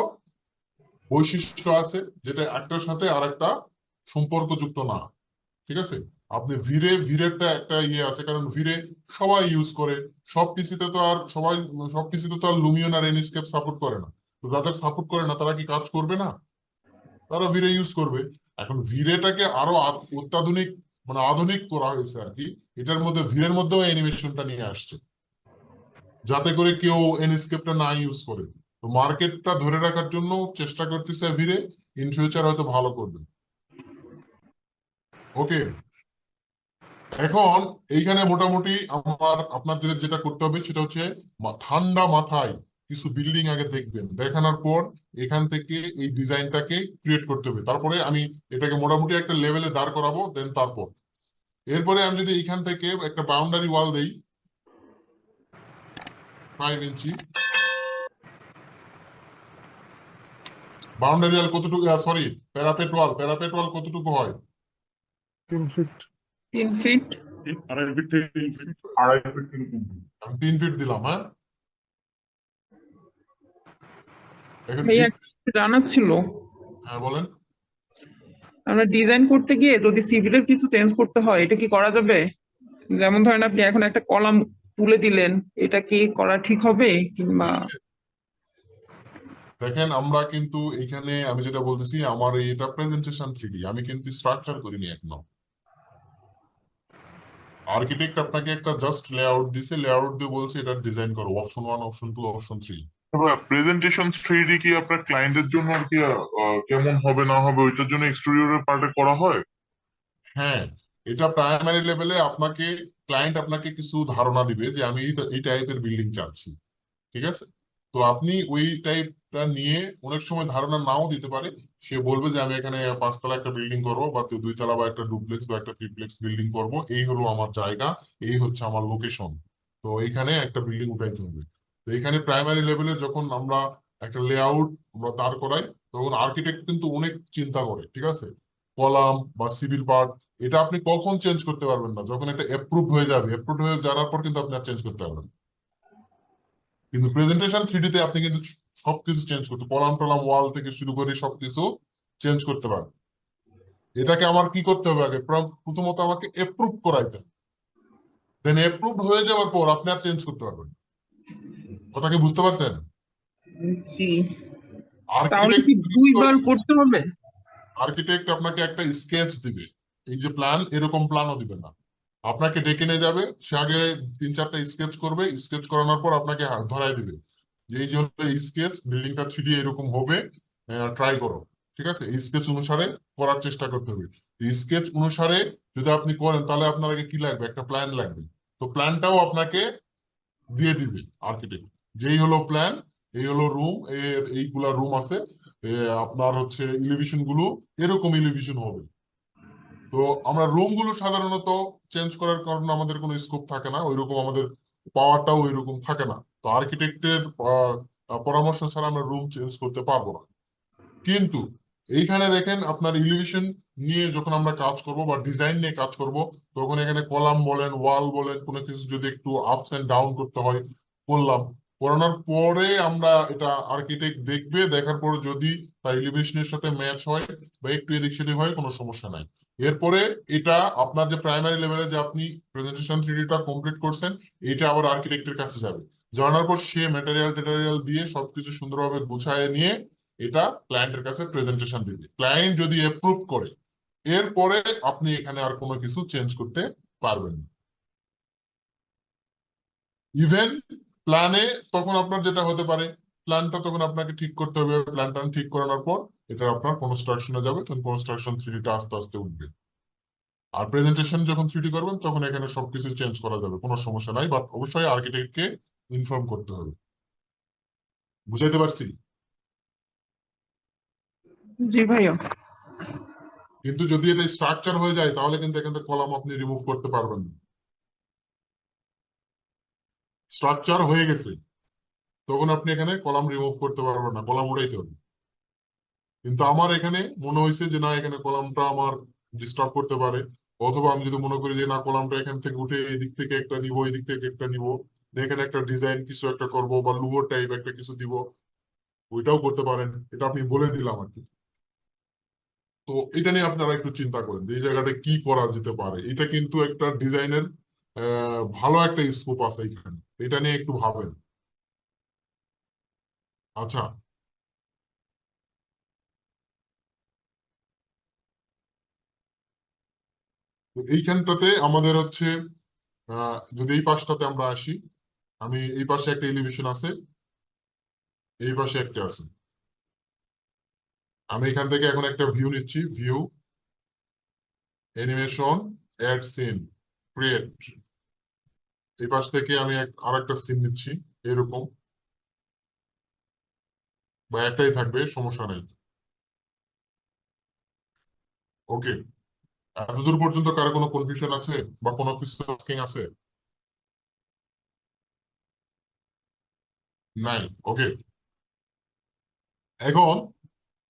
বৈশিষ্ট্য আছে, যেটা একটার সাথে আর একটা সম্পর্কযুক্ত না, ঠিক আছে? আপনি ভিড়েরটা একটা ইয়ে আছে, কারণ ভিড়ে সবাই ইউজ করে, সব পিসিতে তো আর লুমিয়ন আর এনস্কেপ সাপোর্ট করে না। তো যাদের সাপোর্ট করে না তারা কি কাজ করবে না? তারা ভিড়ে ইউজ করবে। এখন ভিড়েটাকে আরো অত্যাধুনিক, মানে আধুনিক করা হয়েছে আর কি, এটার মধ্যে ভিড়ের মধ্যেও অ্যানিমেশনটা নিয়ে আসছে, যাতে করে কেউ এনস্কেপটা না ইউজ করে। তো মার্কেটটা ধরে রাখার জন্য চেষ্টা করতেছে ভিড়ে, ইন ফিউচার হয়তো ভালো করবে। ওকে, এখন এইখানে মোটামুটি আপনাদের যেটা করতে হবে সেটা হচ্ছে ঠান্ডা মাথায় কিছু বিল্ডিং আগে দেখবেন, দেখানোর পর এখান থেকে এই ডিজাইনটাকে ক্রিয়েট করতে হবে। তারপরে আমি এটাকে মোটামুটি একটা লেভেলে দাঁড় করাবো, দেন তারপর এরপরে আমি যদি এখান থেকে একটা বাউন্ডারি ওয়াল দেই 5 ইঞ্চি, বাউন্ডারি ওয়াল কতটুকু, সরি প্যারাপেট ওয়াল কতটুকু হয়? 3 feet. 3 ফিট। আমি 3 ফিট দিলাম। হ্যাঁ, এখন ভাইয়া একটা জানার ছিল, হ্যাঁ বলেন। আমরা ডিজাইন করতে গিয়ে যদি সিভিলের কিছু চেঞ্জ করতে হয় এটা কি করা যাবে? যেমন ধরেন আপনি এখন একটা কলাম তুলে দিলেন, এটা কি করা ঠিক হবে কিংবা? দেখেন আমরা কিন্তু এখানে আমি যেটা বলতেছি, আমার এটা প্রেজেন্টেশন 3D, আমি কিন্তু স্ট্রাকচার করিনি এখনো। আর্কিটেক্ট আপনাকে একটা জাস্ট লেআউট দিছে, লেআউট দিয়ে বলছে এটা ডিজাইন করো, option 1, option 2, option 3। Presentation 3D কি আপনার ক্লায়েন্টের জন্য আর কি কেমন হবে না হবে ওইটার জন্য এক্সটেরিয়রের পার্টে করা হয়? হ্যাঁ, এটা প্রাইমারি লেভেলে আপনাকে ক্লায়েন্ট আপনাকে কিছু ধারণা দিবে যে আমি এই টাইপের বিল্ডিং চাচ্ছি, ঠিক আছে? তো আপনি ওই টাইপটা নিয়ে অনেক সময় ধারণা নাও দিতে পারে, সে বলবে যে আমি এখানে 5 তলা একটা বিল্ডিং করবো বা 2 তলা বা একটা ডুপ্লেক্স বা একটা ট্রিপ্লেক্স বিল্ডিং করব, এই হলো আমার জায়গা, এই হচ্ছে আমার লোকেশন, তো এইখানে একটা বিল্ডিং উঠাইতে হবে। তো এখানে প্রাইমারি লেভেলে যখন আমরা একটা লেআউট আমরা দাঁড় করাই, তখন আর্কিটেক্ট কিন্তু অনেক চিন্তা করে, ঠিক আছে? কলাম বা সিভিল পার্ট এটা আপনি কখন চেঞ্জ করতে পারবেন না, যখন এটা অ্যাপ্রুভড হয়ে যাবে, অ্যাপ্রুভড হয়ে যাওয়ার পর কিন্তু আপনি আর চেঞ্জ করতে পারবেন না। কিন্তু প্রেজেন্টেশন 3D তে আপনি কিন্তু সবকিছু চেঞ্জ করতে, কলাম টলাম ওয়াল থেকে শুরু করে সবকিছু চেঞ্জ করতে পারবেন। এটাকে আমার কি করতে হবে, আগে প্রথমত আমাকে অ্যাপ্রুভ করাইতে হবে, দেন অ্যাপ্রুভড হয়ে যাওয়ার পর আপনি আর চেঞ্জ করতে পারবেন। কথা কি বুঝতে পারছেন? জি, তাহলে আর্কিটেক্ট কি 2বার করতে হবে? আর্কিটেক্ট আপনাকে একটা স্কেচ দিবে, এই যে প্ল্যান, এরকম প্ল্যানও দিবে না, আপনাকে ডেকে নিয়ে যাবে, সে আগে 3-4টা স্কেচ করবে, স্কেচ করানোর পর আপনাকে ধরাই দিবে যে এই যে স্কেচ, বিল্ডিংটা 3D এরকম হবে, ট্রাই করো, ঠিক আছে? এই স্কেচ অনুসারে করার চেষ্টা করতে হবে। স্কেচ অনুসারে যদি আপনি করেন তাহলে আপনার আগে কি লাগবে, একটা প্ল্যান লাগবে। তো প্ল্যানটাও আপনাকে দিয়ে দিবে আর্কিটেক্ট, যেই হলো প্ল্যান, এই হলো রুম, এইগুলা রুম আছে, আপনার হচ্ছে ইলিভেশন গুলো এরকম ইলিভেশন হবে। তো আমরা রুম গুলো সাধারণত চেঞ্জ করার কারণে আমাদের কোনো স্কোপ থাকে না, ওইরকম আমাদের পাওয়ারটাও ওইরকম থাকে না। তো আর্কিটেক্টের পরামর্শ ছাড়া আমরা রুম চেঞ্জ করতে পারবো না। কিন্তু এইখানে দেখেন আপনার ইলিভেশন নিয়ে যখন আমরা কাজ করব বা ডিজাইন নিয়ে কাজ করব, তখন এখানে কলাম বলেন ওয়াল বলেন কোনো কিছু যদি একটু আপস এন্ড ডাউন করতে হয় করলাম, করানোর পরে আমরা এটা আর্কিটেক্ট দেখবে, দেখার পর যদি তার এলিভেশনের সাথে ম্যাচ হয় বা একটু এদিক সেদিক হয় কোনো সমস্যা নাই। এরপরে এটা আপনার যে প্রাইমারি লেভেলে যে আপনি প্রেজেন্টেশন 3Dটা কমপ্লিট করছেন, এটা আবার আর্কিটেক্টের কাছে যাবে, জানার পর সে ম্যাটেরিয়াল দিয়ে সবকিছু সুন্দরভাবে গুছায় নিয়ে এটা ক্লায়েন্টের কাছে প্রেজেন্টেশন দিবে। ক্লায়েন্ট যদি অ্যাপ্রুভ করে, এরপরে আপনি এখানে আর কোনো কিছু চেঞ্জ করতে পারবেন না। ইভেন প্ল্যানে তখন আপনার যেটা হতে পারে, প্ল্যানটা তখন আপনাকে ঠিক করতে হবে, প্ল্যানটা ঠিক করানোর পর এটা আপনার কনস্ট্রাকশনে যাবে, তখন কনস্ট্রাকশন 3Dটা আস্তে আস্তে উঠবে। আর প্রেজেন্টেশন যখন 3D করবেন তখন এখানে সবকিছু চেঞ্জ করা যাবে, কোনো সমস্যা নাই, বাট অবশ্যই আর্কিটেক্টকে ইনফর্ম করতে হবে। বুঝাইতে পারছি? জি ভাইয়া। কিন্তু যদি এটা স্ট্রাকচার হয়ে যায় তাহলে কিন্তু এখান থেকে কলাম আপনি রিমুভ করতে পারবেন না। স্ট্রাকচার হয়ে গেছে তখন আপনি এখানে কলাম রিমুভ করতে পারবেন না, কলাম উঠাইতে হবে। কিন্তু আমার এখানে মনে হয়েছে যে না, এখানে কলামটা আমার ডিস্টার্ব করতে পারে, অথবা আমি যদি মনে করি যে না, কলামটা এখান থেকে উঠে এদিক থেকে একটা নিব, এদিক থেকে একটা নিব, এখানে একটা ডিজাইন কিছু একটা করব বা লুহো টাইপ একটা কিছু দিব, ওইটাও করতে পারেন। এটা আপনি বলে দিলাম আর কি। তো এটা নিয়ে আপনারা একটু চিন্তা করেন যে এই জায়গাটা কি করা যেতে পারে। এটা কিন্তু একটা ডিজাইনের ভালো একটা স্কোপ আছে এখানে, এটা নিয়ে একটু ভাবেন। আচ্ছা, তো এইখানটাতে আমাদের হচ্ছে যদি এই পাশটাতে আমরা আসি, আমি এই পাশে একটা এলিভেশন আছে, এই পাশে একটা আছে, আমি এখান থেকে এখন একটা ভিউ নিচ্ছি, view animation add scene create, এই পাশ থেকে আমি আর একটা সিন নিচ্ছি এরকম। বা একটাই থাকবে, সমস্যা নেই। ওকে, এতদূর পর্যন্ত কারো কোনো কনফিউশন আছে বা কোনো কিছু asking আছে? নাই। ওকে, এখন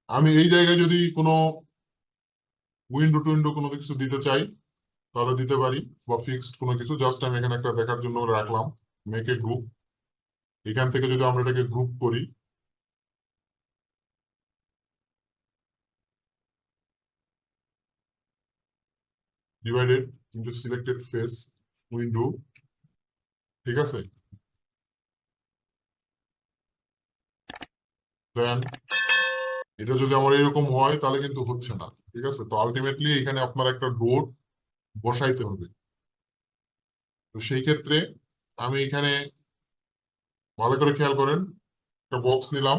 আমি এই জায়গায় যদি কোনো উইন্ডো টুইন্ডো কোনো কিছু দিতে চাই তাহলে দিতে পারি, বা ফিক্সড কোনো কিছু। জাস্ট আমি এখানে একটা দেখার জন্য রাখলাম, মেক এ গ্রুপ। এখান থেকে যদি আমরা এটাকে গ্রুপ করি, divided into selected face window, ঠিক আছে? দেন এটা যদি আমার এরকম হয় তাহলে কিন্তু হচ্ছে না, ঠিক আছে? তো আলটিমেটলি এখানে আপনার একটা ডোর বসাইতে হবে। তো সেই ক্ষেত্রে আমি এখানে ভালো করে খেয়াল করেন, একটা বক্স নিলাম,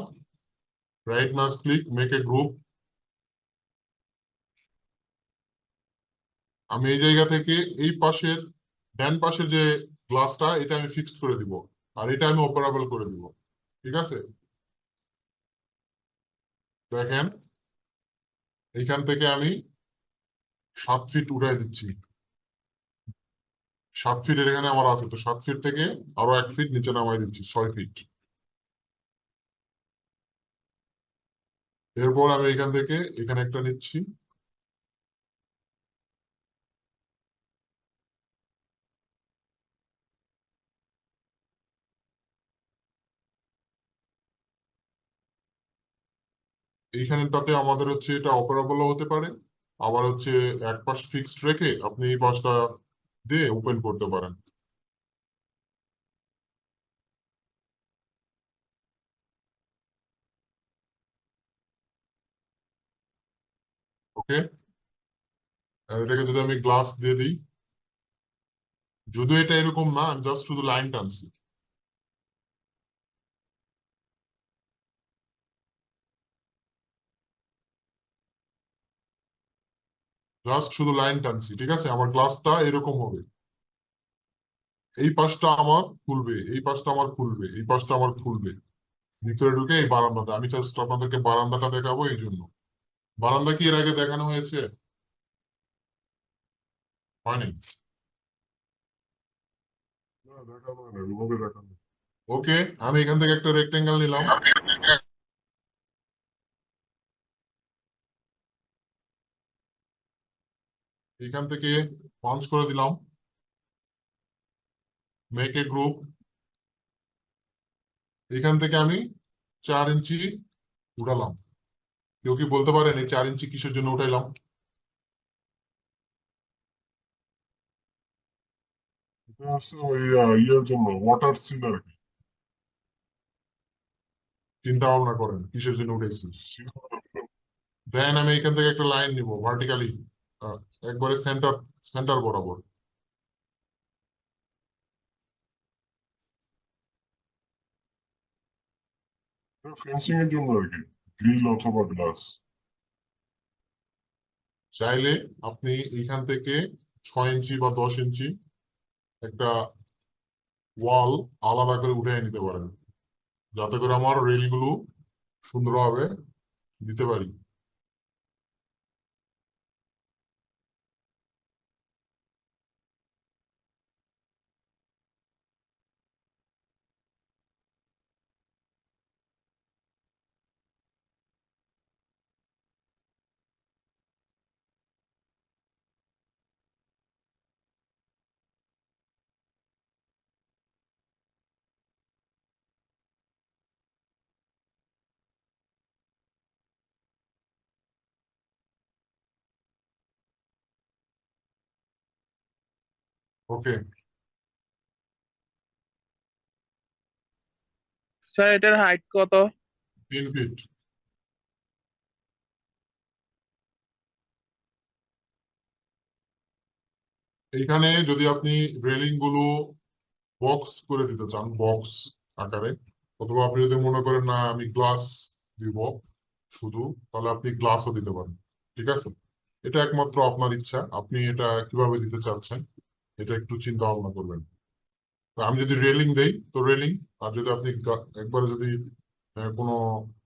right mouse click, make a group. আমি এই জায়গা থেকে এই পাশের ডান পাশের যে গ্লাসটা, এটা আমি ফিক্সড করে দিব, আর এটা আমি অপারেবল করে দিব, ঠিক আছে? দেখেন এইখান থেকে আমি 7 ফিট উঠাই দিচ্ছি। 7 ফিটের এখানে আমার আছে, তো 7 ফিট থেকে আরো 1 ফিট নিচে নামাই দিচ্ছি, 6 ফিট। এরপর আমি এখান থেকে এখানে একটা নিচ্ছি, এইখানটাতে আমাদের হচ্ছে এটা অপারেবলও হতে পারে, আবার হচ্ছে এক পাশ ফিক্সড রেখে আপনি এই পাশটা দিয়ে ওপেন করতে পারেন। ওকে, আর এটাকে যদি আমি গ্লাস দিয়ে দিই, যদিও এটা এরকম না, আমি জাস্ট শুধু লাইন টানছি, জাস্ট শুধু লাইন টানছি, ঠিক আছে? আমার গ্লাসটা এরকম হবে, এই পাশটা আমার খুলবে, এই পাশটা আমার খুলবে, এই পাশটা আমার খুলবে, ভিতরে ঢুকে এই বারান্দাটা। আমি জাস্ট আপনাদেরকে বারান্দাটা দেখাবো এই জন্য। বারান্দা কি এর আগে দেখানো হয়েছে? হয়নি? না, দেখানো হয় না, ওইভাবে দেখানো। ওকে, আমি এখান থেকে একটা রেক্টেঙ্গেল নিলাম, এখান থেকে পাঞ্চ করে দিলাম, মেক এ গ্রুপ। এখান থেকে আমি 4 ইঞ্চি উঠালাম। কেউ কি বলতে পারেন এই 4 ইঞ্চি কিসের জন্য উঠাইলাম? এটা হচ্ছে ওই ইয়ের জন্য, ওয়াটার সিল আর কি। চিন্তা ভাবনা করেন কিসের জন্য উঠাইছি। seal করার জন্য। দেন আমি এখান থেকে একটা লাইন নিব ভার্টিক্যালি, একবারে সেন্টার সেন্টার বরাবর। ফেন্সিং এর জন্য আর কি, গ্রিল অথবা গ্লাস। চাইলে আপনি এখান থেকে 6 ইঞ্চি বা 10 ইঞ্চি একটা ওয়াল আলাদা করে উঠে নিতে পারেন, যাতে করে আমার রেল গুলো সুন্দরভাবে দিতে পারি। ওকে, স্যার এটার হাইট কত? 3 ফিট। এইখানে যদি আপনি রেলিং গুলো বক্স করে দিতে চান, বক্স আকারে, অথবা আপনি যদি মনে করেন না আমি গ্লাস দিব শুধু, তাহলে আপনি গ্লাসও দিতে পারেন, ঠিক আছে? এটা একমাত্র আপনার ইচ্ছা, আপনি এটা কিভাবে দিতে চাচ্ছেন এটা একটু চিন্তা ভাবনা করবেন। তো আমি যদি রেলিং দেই তো রেলিং, আর যদি আপনি একবারে যদি কোনো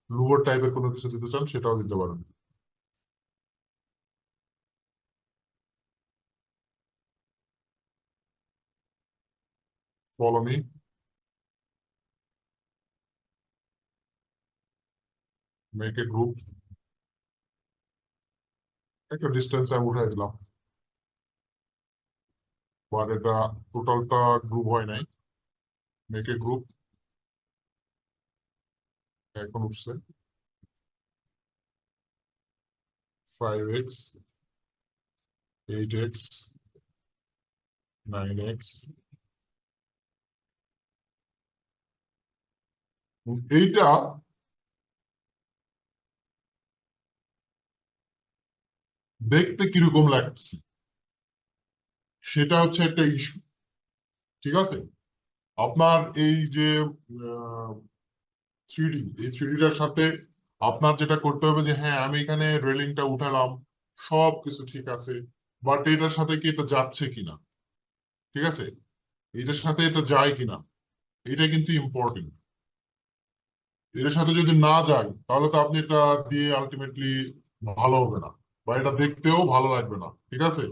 লুভার টাইপের কোনো কিছু দিতে চান সেটাও দিতে পারেন। Follow me. Make a group. একটা ডিস্টেন্স আমি উঠাই দিলাম, বাট এটা টোটালটা গ্রুপ হয় নাই। মেক এ গ্রুপ এখন উঠছে 5x 8x 9x। এইটা দেখতে কিরকম লাগছে সেটা হচ্ছে একটা ইস্যু, ঠিক আছে? আপনার এই যে থ্রিডি, এই থ্রিডিটার সাথে আপনার যেটা করতে হবে যে হ্যাঁ আমি এখানে রেলিংটা উঠালাম, সব কিছু ঠিক আছে, বাট এটার সাথে কি এটা যাচ্ছে কিনা, ঠিক আছে, এটার সাথে এটা যায় কিনা, এটা কিন্তু ইম্পর্টেন্ট। এটার সাথে যদি না যায় তাহলে তো আপনি এটা দিয়ে আলটিমেটলি ভালো হবে না, বা এটা দেখতেও ভালো লাগবে না, ঠিক আছে?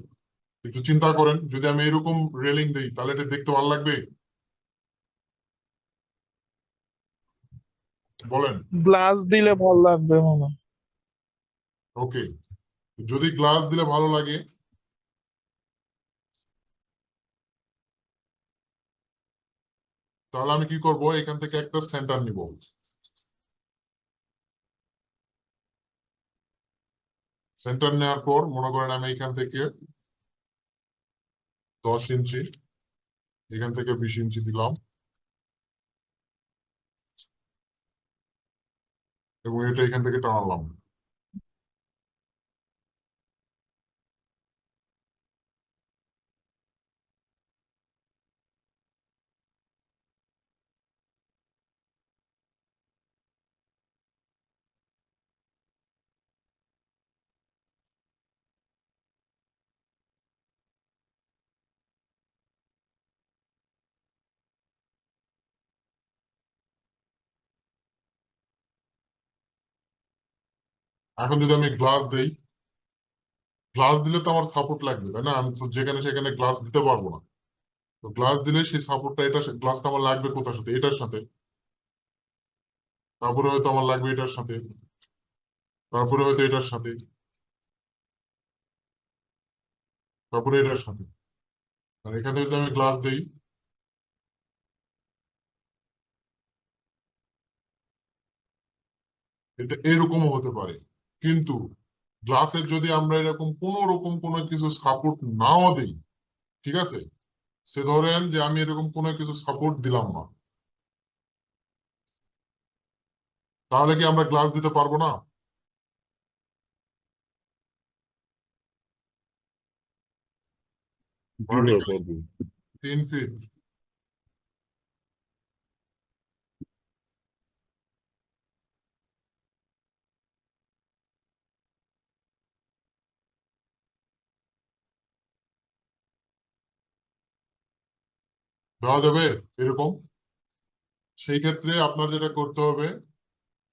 একটু চিন্তা করেন, যদি আমি এরকম রেলিং দিই তাহলে এটা দেখতে ভালো লাগবে? বলেন। গ্লাস দিলে ভালো লাগবে মনে হয়। ওকে, যদি গ্লাস দিলে ভালো লাগে তাহলে আমি কি করব, এখান থেকে একটা সেন্টার নিব। সেন্টার নেওয়ার পর মনে করেন আমি এখান থেকে 10 ইঞ্চি, এখান থেকে 20 ইঞ্চি দিলাম, এবং এটা এখান থেকে টানালাম। এখন যদি আমি গ্লাস দেই, গ্লাস দিলে তো আমার সাপোর্ট লাগবে, তাই না? আমি তো যেখানে সেখানে গ্লাস দিতে পারবো না। তো গ্লাস দিলে সেই সাপোর্টটা, এটা গ্লাসটা আমার লাগবে কোথার সাথে? এটার সাথে। তারপরে হয়তো আমার লাগবে এটার সাথে, তারপরে হয়তো এটার সাথে, তারপরে এটার সাথে। আর এখানে যদি আমি গ্লাস দেই, এটা এরকমও হতে পারে। কিন্তু গ্লাসের যদি আমরা এরকম কোন রকম কোনো কিছু সাপোর্ট নাও দেই, ঠিক আছে, সে ধরেন যে আমি এরকম কোনো কিছু সাপোর্ট দিলাম না, তাহলে কি আমরা গ্লাস দিতে পারবো না? জি ভাই, পারবো। 3 ফিট। দেওয়া যাবে এরকম? সেই ক্ষেত্রে আপনার যেটা করতে হবে,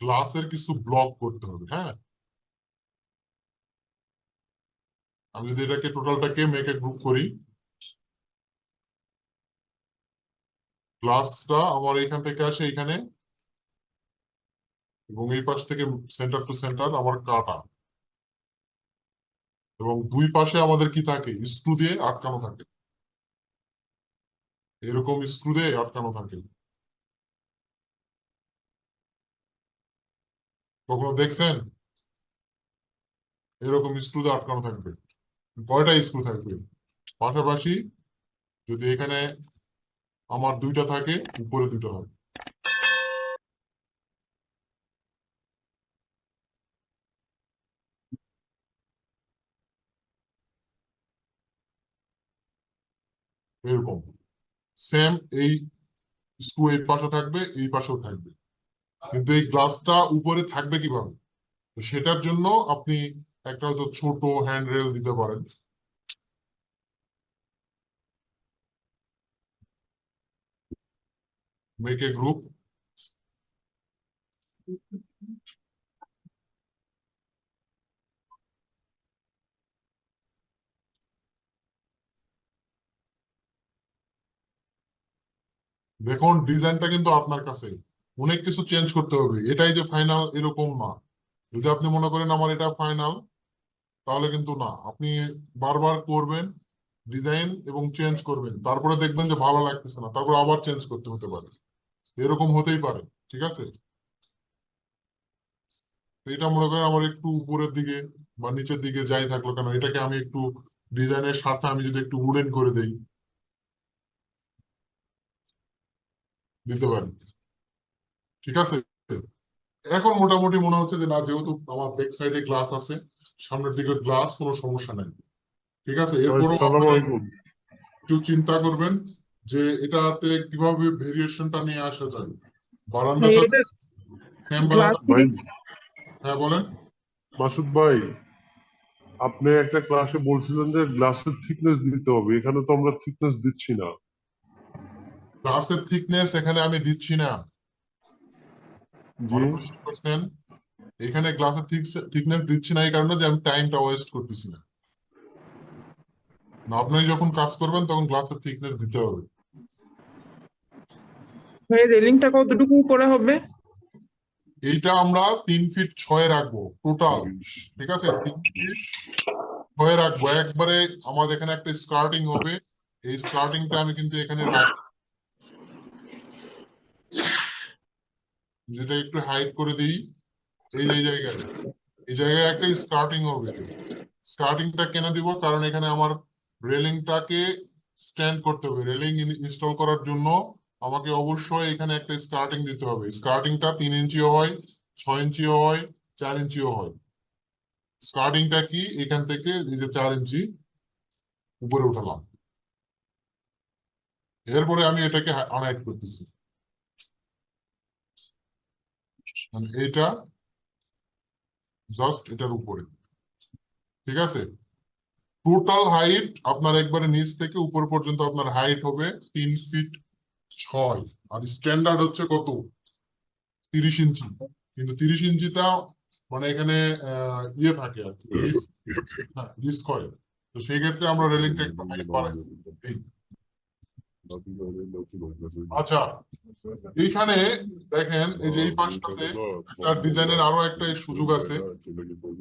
গ্লাসের কিছু ব্লক করতে হবে। হ্যাঁ, আমি যদি এটাকে টোটালটাকে মেক এ গ্রুপ করি, গ্লাসটা আমার এখান থেকে আসে এখানে, এবং এই পাশ থেকে সেন্টার টু সেন্টার আমার কাটা, এবং দুই পাশে আমাদের কি থাকে, স্ক্রু দিয়ে আটকানো থাকে, এরকম স্ক্রু দিয়ে আটকানো থাকে। কখনো দেখছেন এরকম স্ক্রু দিয়ে আটকানো থাকবে? কয়টা স্ক্রু থাকবে পাশাপাশি? যদি এখানে আমার দুইটা থাকে, উপরে দুইটা থাকে, এরকম সেম। এই স্ক্রু এই পাশে থাকবে, এই পাশেও থাকবে, কিন্তু এই গ্লাসটা উপরে থাকবে কিভাবে? তো সেটার জন্য আপনি একটা হয়তো ছোট হ্যান্ড রেল দিতে পারেন। মেক এ গ্রুপ, দেখুন ডিজাইনটা কিন্তু আপনার কাছে, অনেক কিছু চেঞ্জ করতে হবে, এটাই যে ফাইনাল এরকম না। যদি আপনি মনে করেন আমার এটা ফাইনাল, তাহলে কিন্তু না, আপনি বারবার করবেন ডিজাইন এবং চেঞ্জ করবেন, তারপরে দেখবেন যে ভালো লাগতেছে না, তারপর আবার চেঞ্জ করতে হতে পারে, এরকম হতেই পারে। ঠিক আছে, তো এটা মনে করেন আমার একটু উপরের দিকে বা নিচের দিকে যাই থাকলো কেন, এটাকে আমি একটু ডিজাইনের সাথে আমি যদি একটু উডেন করে দেই, দিতে পারি। ঠিক আছে, এখন মোটামুটি মনে হচ্ছে যে না, যেহেতু আমার ব্যাক সাইডে গ্লাস আছে, সামনের দিকে গ্লাস, কোনো সমস্যা নাই। ঠিক আছে, ভাই এরপরও সালাম আপনারা আলাইকুম। একটু চিন্তা করবেন যে এটাতে কিভাবে ভেরিয়েশনটা নিয়ে আসা যায়। বারান্দাটা এটা সেম গ্লাস বারান্দা। ভাই হ্যাঁ বলেন। মাসুদ ভাই, আপনি একটা ক্লাসে বলছিলেন যে গ্লাসের থিকনেস দিতে হবে, এখানে তো আমরা থিকনেস দিচ্ছি না। গ্লাসের থিকনেস এখানে আমি দিচ্ছি না, জি, ভালো করে শুনতেছেন? এখানে গ্লাসের থিকনেস দিচ্ছি না এই কারণে যে আমি টাইমটা ওয়েস্ট করতেছি না। না, আপনি যখন কাজ করবেন তখন গ্লাসের থিকনেস দিতে হবে। রেলিংটা কতটুকু উপরে হবে? এইটা আমরা 3 ফিট 6 রাখবো টোটাল। ঠিক আছে, 3 ফিট 6 রাখবো একবারে। আমার এখানে একটা স্কার্টিং হবে, এই স্কার্টিংটা আমি কিন্তু এখানে রাখবো, যেটা একটু হাইট করে দিই। এই যে এই জায়গায় একটা স্কার্টিং হবে। স্কার্টিংটা কেন দিব, কারণ এখানে আমার রেলিংটাকে স্ট্যান্ড করতে হবে। রেলিং ইনস্টল করার জন্য আমাকে অবশ্যই এখানে একটা স্কার্টিং দিতে হবে। স্কার্টিংটা 3 ইঞ্চিও হয়, 6 ইঞ্চিও হয়, 4 ইঞ্চিও হয়। স্কার্টিংটা কি, এখান থেকে এই যে 4 ইঞ্চি উপরে উঠালাম, এরপরে আমি এটাকে আনহাইট করতেছি, মানে এইটা জাস্ট এটার উপরে। ঠিক আছে, টোটাল হাইট আপনার একবারে নিচ থেকে উপর পর্যন্ত আপনার হাইট হবে 3 ফিট 6। আর স্ট্যান্ডার্ড হচ্ছে কত, 30 ইঞ্চি। কিন্তু 30 ইঞ্চিটা মানে এখানে ইয়ে থাকে আর কি, রিস্ক হয়। তো সেই ক্ষেত্রে আমরা রেলিংটা একটু হাইট বাড়াইছি। এই, আচ্ছা, এইখানে দেখেন এই যে এই পাশটাতে একটা ডিজাইনের আরো একটা সুযোগ আছে।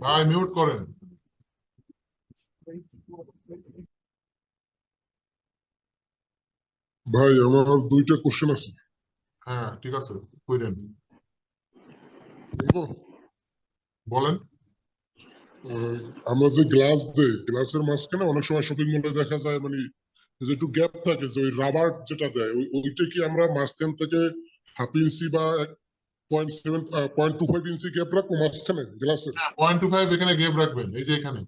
ভাই মিউট করেন। ভাই আমার 2টা কোশ্চেন আছে। হ্যাঁ ঠিক আছে, কইরেন, বলবো? বলেন। আহ, আমরা যে গ্লাস দেই, গ্লাসের মাঝখানে অনেক সময় শপিং মলে দেখা যায় মানে যে একটু গ্যাপ থাকে, যে ওই রাবার যেটা দেয় ওইটা কি আমরা মাঝখান থেকে 1/2 ইঞ্চি বা 0.25 ইঞ্চি গ্যাপ রাখবো মাঝখানে গ্লাসের? 0.25 এখানে গেপ রাখবেন, এই যে এখানে।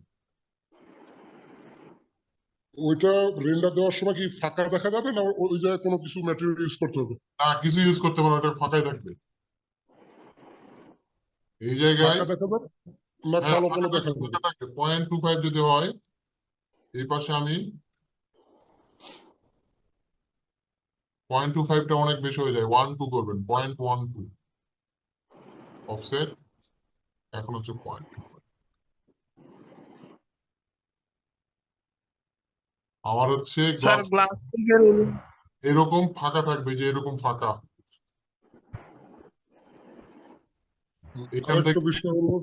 ওইটা রেন্ডার দেওয়ার সময় কি ফাঁকা দেখা যাবে, না ওই জায়গায় কোনো কিছু ম্যাটেরিয়াল ইউজ করতে হবে? না, কিছু ইউজ করতে পারবেন, ওটা ফাঁকাই থাকবে এই জায়গায়। ফাঁকা দেখা যাবে না হ্যাঁ কালো ফাঁকা কালো দেখা থাকবে, যাবে? ফাঁকা থাকবে। 0.25 যদি হয়, এই পাশে আমি 0.25টা অনেক বেশি হয়ে যায়, 1-2 করবেন, 0.12 অফসেট। এখন হচ্ছে 0.25। আমার হচ্ছে স্যার গ্লাস গ্লাস থেকে এরকম ফাঁকা থাকবে, যে এরকম ফাঁকা, এখান আরেকটা থেকে বিষয় হলো,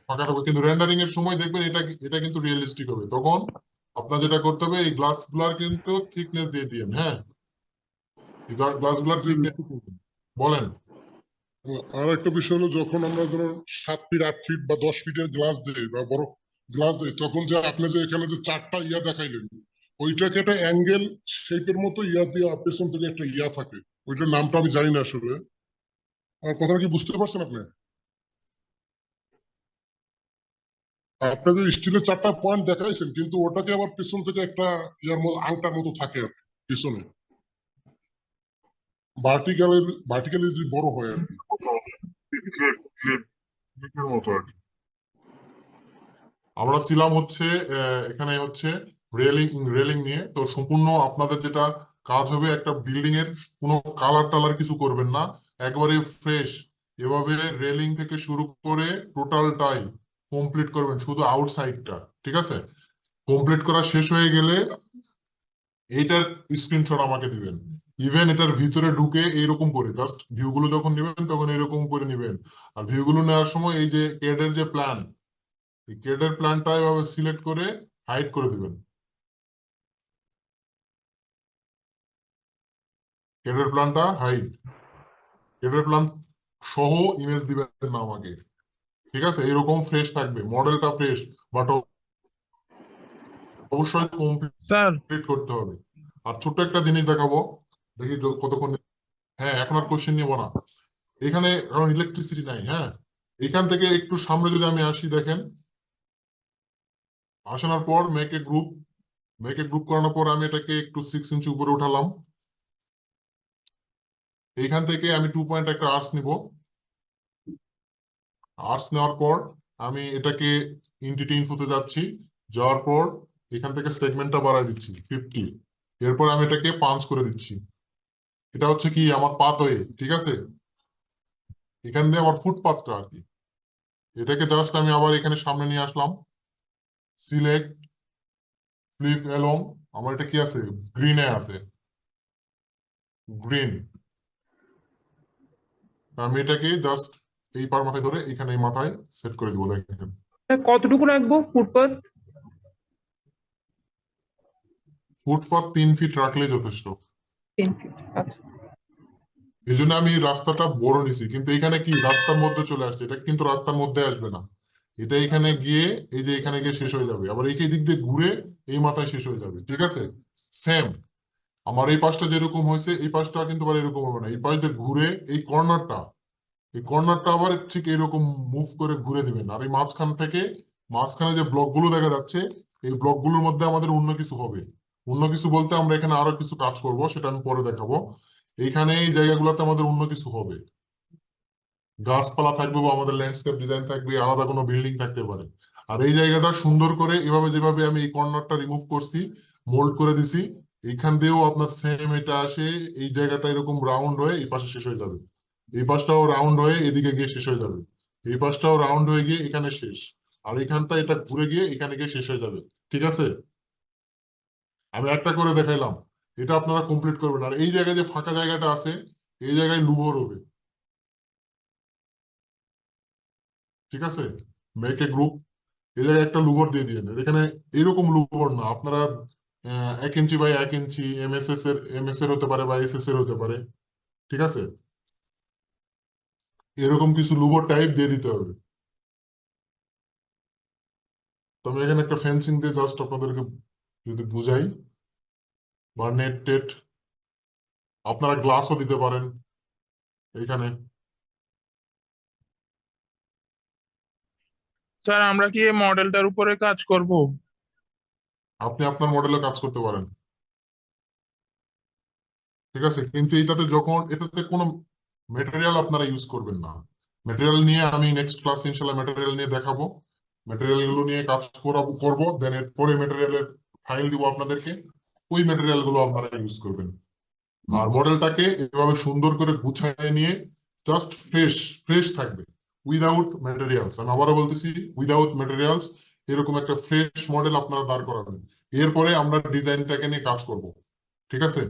ফাঁকা থাকবে। কিন্তু রেন্ডারিং এর সময় দেখবেন এটা এটা কিন্তু রিয়েলিস্টিক হবে। তখন আপনার যেটা করতে হবে, এই গ্লাস গুলার কিন্তু থিকনেস দিয়ে দিন। হ্যাঁ, এই গ্লাস গুলার থিকনেস বলেন। আর একটা বিষয় হলো, যখন আমরা ধরুন 7 ফিট 8 ফিট বা 10 ফিটের গ্লাস দিই বা বড় গ্লাস দিই, তখন যে আপনি যে এখানে যে 4টা ইয়া দেখাইলেন, ওইটাকে একটা অ্যাঙ্গেল শেপের মতো ইয়া দিয়ে পেছন থেকে একটা ইয়া থাকে, ওইটার নামটা আমি জানি না আসলে। আর কথাটা কি বুঝতে পারছেন আপনি? আপনি যে স্টিলের 4টা পয়েন্ট দেখাইছেন, কিন্তু ওটাকে আবার পেছন থেকে একটা ইয়ার মতো আংটার মতো থাকে আর কি, পিছনে ভার্টিক্যালি যদি বড় হয় আর কি। ক্লিপের মতো আর কি। আমরা ছিলাম হচ্ছে এখানে হচ্ছে রেলিং রেলিং নিয়ে। তো সম্পূর্ণ আপনাদের যেটা কাজ হবে, একটা বিল্ডিং এর কোনো কালার টালার কিছু করবেন না, একবারে ফ্রেশ এভাবে রেলিং থেকে শুরু করে টোটালটাই কমপ্লিট করবেন, শুধু আউটসাইডটা। ঠিক আছে, কমপ্লিট করা শেষ হয়ে গেলে এইটার স্ক্রিনশট আমাকে দিবেন। ইভেন এটার ভিতরে ঢুকে এইরকম করে জাস্ট ভিউ গুলো যখন নেবেন তখন এরকম করে নেবেন। আর ভিউ গুলো নেওয়ার সময় এই যে CAD এর যে প্ল্যান, এই CAD এর প্ল্যানটা এভাবে সিলেক্ট করে হাইড করে দিবেন। CAD এর প্ল্যানটা হাইড, CAD এর প্ল্যান সহ ইমেজ দিবেন না আমাকে, ঠিক আছে? এরকম ফ্রেশ থাকবে, মডেলটা ফ্রেশ, বাট অবশ্যই স্যার কমপ্লিট করতে হবে। আর ছোট্ট একটা জিনিস দেখাবো, দেখি কতক্ষণ। হ্যাঁ, এখন আর কোশ্চেন নিব না এখানে, কারণ ইলেকট্রিসিটি নাই। হ্যাঁ, এখান থেকে একটু সামনে যদি আমি আসি, দেখেন আসানোর পর মেক এ গ্রুপ করানোর পর আমি এটাকে একটু 6 ইঞ্চি উপরে উঠালাম। এইখান থেকে আমি 2 পয়েন্ট একটা আর্টস নিব। আর্টস নেওয়ার পর আমি এটাকে ইন্টিটি ইনফোতে যাচ্ছি, যাওয়ার পর এখান থেকে সেগমেন্টটা বাড়ায় দিচ্ছি 50। এরপর আমি এটাকে পাঞ্চ করে দিচ্ছি। এটা হচ্ছে কি আমার পাথওয়ে, ঠিক আছে? এখান দিয়ে আমার ফুটপাথটা আর কি। এটাকে জাস্ট আমি আবার এখানে সামনে নিয়ে আসলাম, সিলেক্ট, ফ্লিপ অ্যালং। আমার এটা কি আছে, গ্রিনে আছে, গ্রিন। আমি এটাকে জাস্ট এই পার মাথায় ধরে এখানে এই মাথায় সেট করে দিব। দেখেন কতটুকু রাখবো ফুটপাথ? ফুটপাথ 3 ফিট রাখলেই যথেষ্ট। 3 ফিট, আচ্ছা। এই জন্য আমি রাস্তাটা বড় নিছি, কিন্তু এখানে কি রাস্তার মধ্যে চলে আসছে, এটা কিন্তু রাস্তার মধ্যে আসবে না। এটা এখানে গিয়ে এই যে এখানে গিয়ে শেষ হয়ে যাবে, আবার এই দিক দিয়ে ঘুরে এই মাথায় শেষ হয়ে যাবে, ঠিক আছে? সেম আমার এই পাশটা যেরকম হয়েছে এই পাশটা কিন্তু আবার এরকম হবে না। এই পাশ দিয়ে ঘুরে এই কর্নারটা আবার ঠিক এরকম মুভ করে ঘুরে দিবেন। আর এই মাঝখানে যে ব্লকগুলো দেখা যাচ্ছে, এই ব্লকগুলোর মধ্যে আমাদের অন্য কিছু হবে। অন্য কিছু বলতে আমরা এখানে আরো কিছু কাজ করব, সেটা আমি পরে দেখাবো। এইখানে এই জায়গাগুলোতে আমাদের অন্য কিছু হবে, গাছপালা থাকবে বা আমাদের ল্যান্ডস্কেপ ডিজাইন থাকবে, আলাদা কোনো বিল্ডিং থাকতে পারে। আর এই জায়গাটা সুন্দর করে এভাবে যেভাবে আমি এই কর্নারটা রিমুভ করছি, মোল্ড করে দিছি, এইখান দিয়েও আপনার সেম এটা আসে, এই জায়গাটা এরকম রাউন্ড হয়ে এই পাশে শেষ হয়ে যাবে, এই পাশটাও রাউন্ড হয়ে এদিকে গিয়ে শেষ হয়ে যাবে, এই পাশটাও রাউন্ড হয়ে গিয়ে এখানে শেষ, আর এইখানটা এটা ঘুরে গিয়ে এখানে গিয়ে শেষ হয়ে যাবে, ঠিক আছে? আমি একটা করে দেখাইলাম, এটা আপনারা কমপ্লিট করবেন। আর এই জায়গায় যে ফাঁকা জায়গাটা আছে, এই জায়গায় লুভর হবে, ঠিক আছে? মেক এ গ্রুপ, এই জায়গায় একটা লুভর দিয়ে দিবেন। এখানে এরকম লুভর না, আপনারা 1 ইঞ্চি বাই 1 ইঞ্চি এমএস এর হতে পারে বা এসএস এর হতে পারে, ঠিক আছে? এরকম কিছু লুভর টাইপ দিয়ে দিতে হবে। তো আমি এখানে একটা ফেন্সিং দিয়ে জাস্ট আপনাদেরকে যদি বুঝাই, বা নেট টেট, আপনারা গ্লাসও দিতে পারেন এখানে। স্যার আমরা কি এই মডেলটার উপরে কাজ করব? আপনি আপনার মডেলে কাজ করতে পারেন, ঠিক আছে? কিন্তু এটাতে কোনো মেটেরিয়াল আপনারা ইউজ করবেন না। মেটেরিয়াল নিয়ে আমি নেক্সট ক্লাসে ইনশাল্লাহ মেটেরিয়াল নিয়ে দেখাবো, মেটেরিয়াল গুলো নিয়ে কাজ করবো, দেন এরপরে মেটেরিয়ালের ফাইল দিব আপনাদেরকে, ওই মেটেরিয়াল গুলো আপনারা ইউজ করবেন। আর মডেলটাকে এভাবে সুন্দর করে গুছায় নিয়ে জাস্ট ফ্রেশ থাকবে, উইদাউট মেটেরিয়ালস। আমি আবারও বলতেছি, উইদাউট মেটেরিয়ালস এরকম একটা ফ্রেশ মডেল আপনারা দাঁড় করাবেন। এরপরে আমরা ডিজাইনটাকে নিয়ে কাজ করব, ঠিক আছে?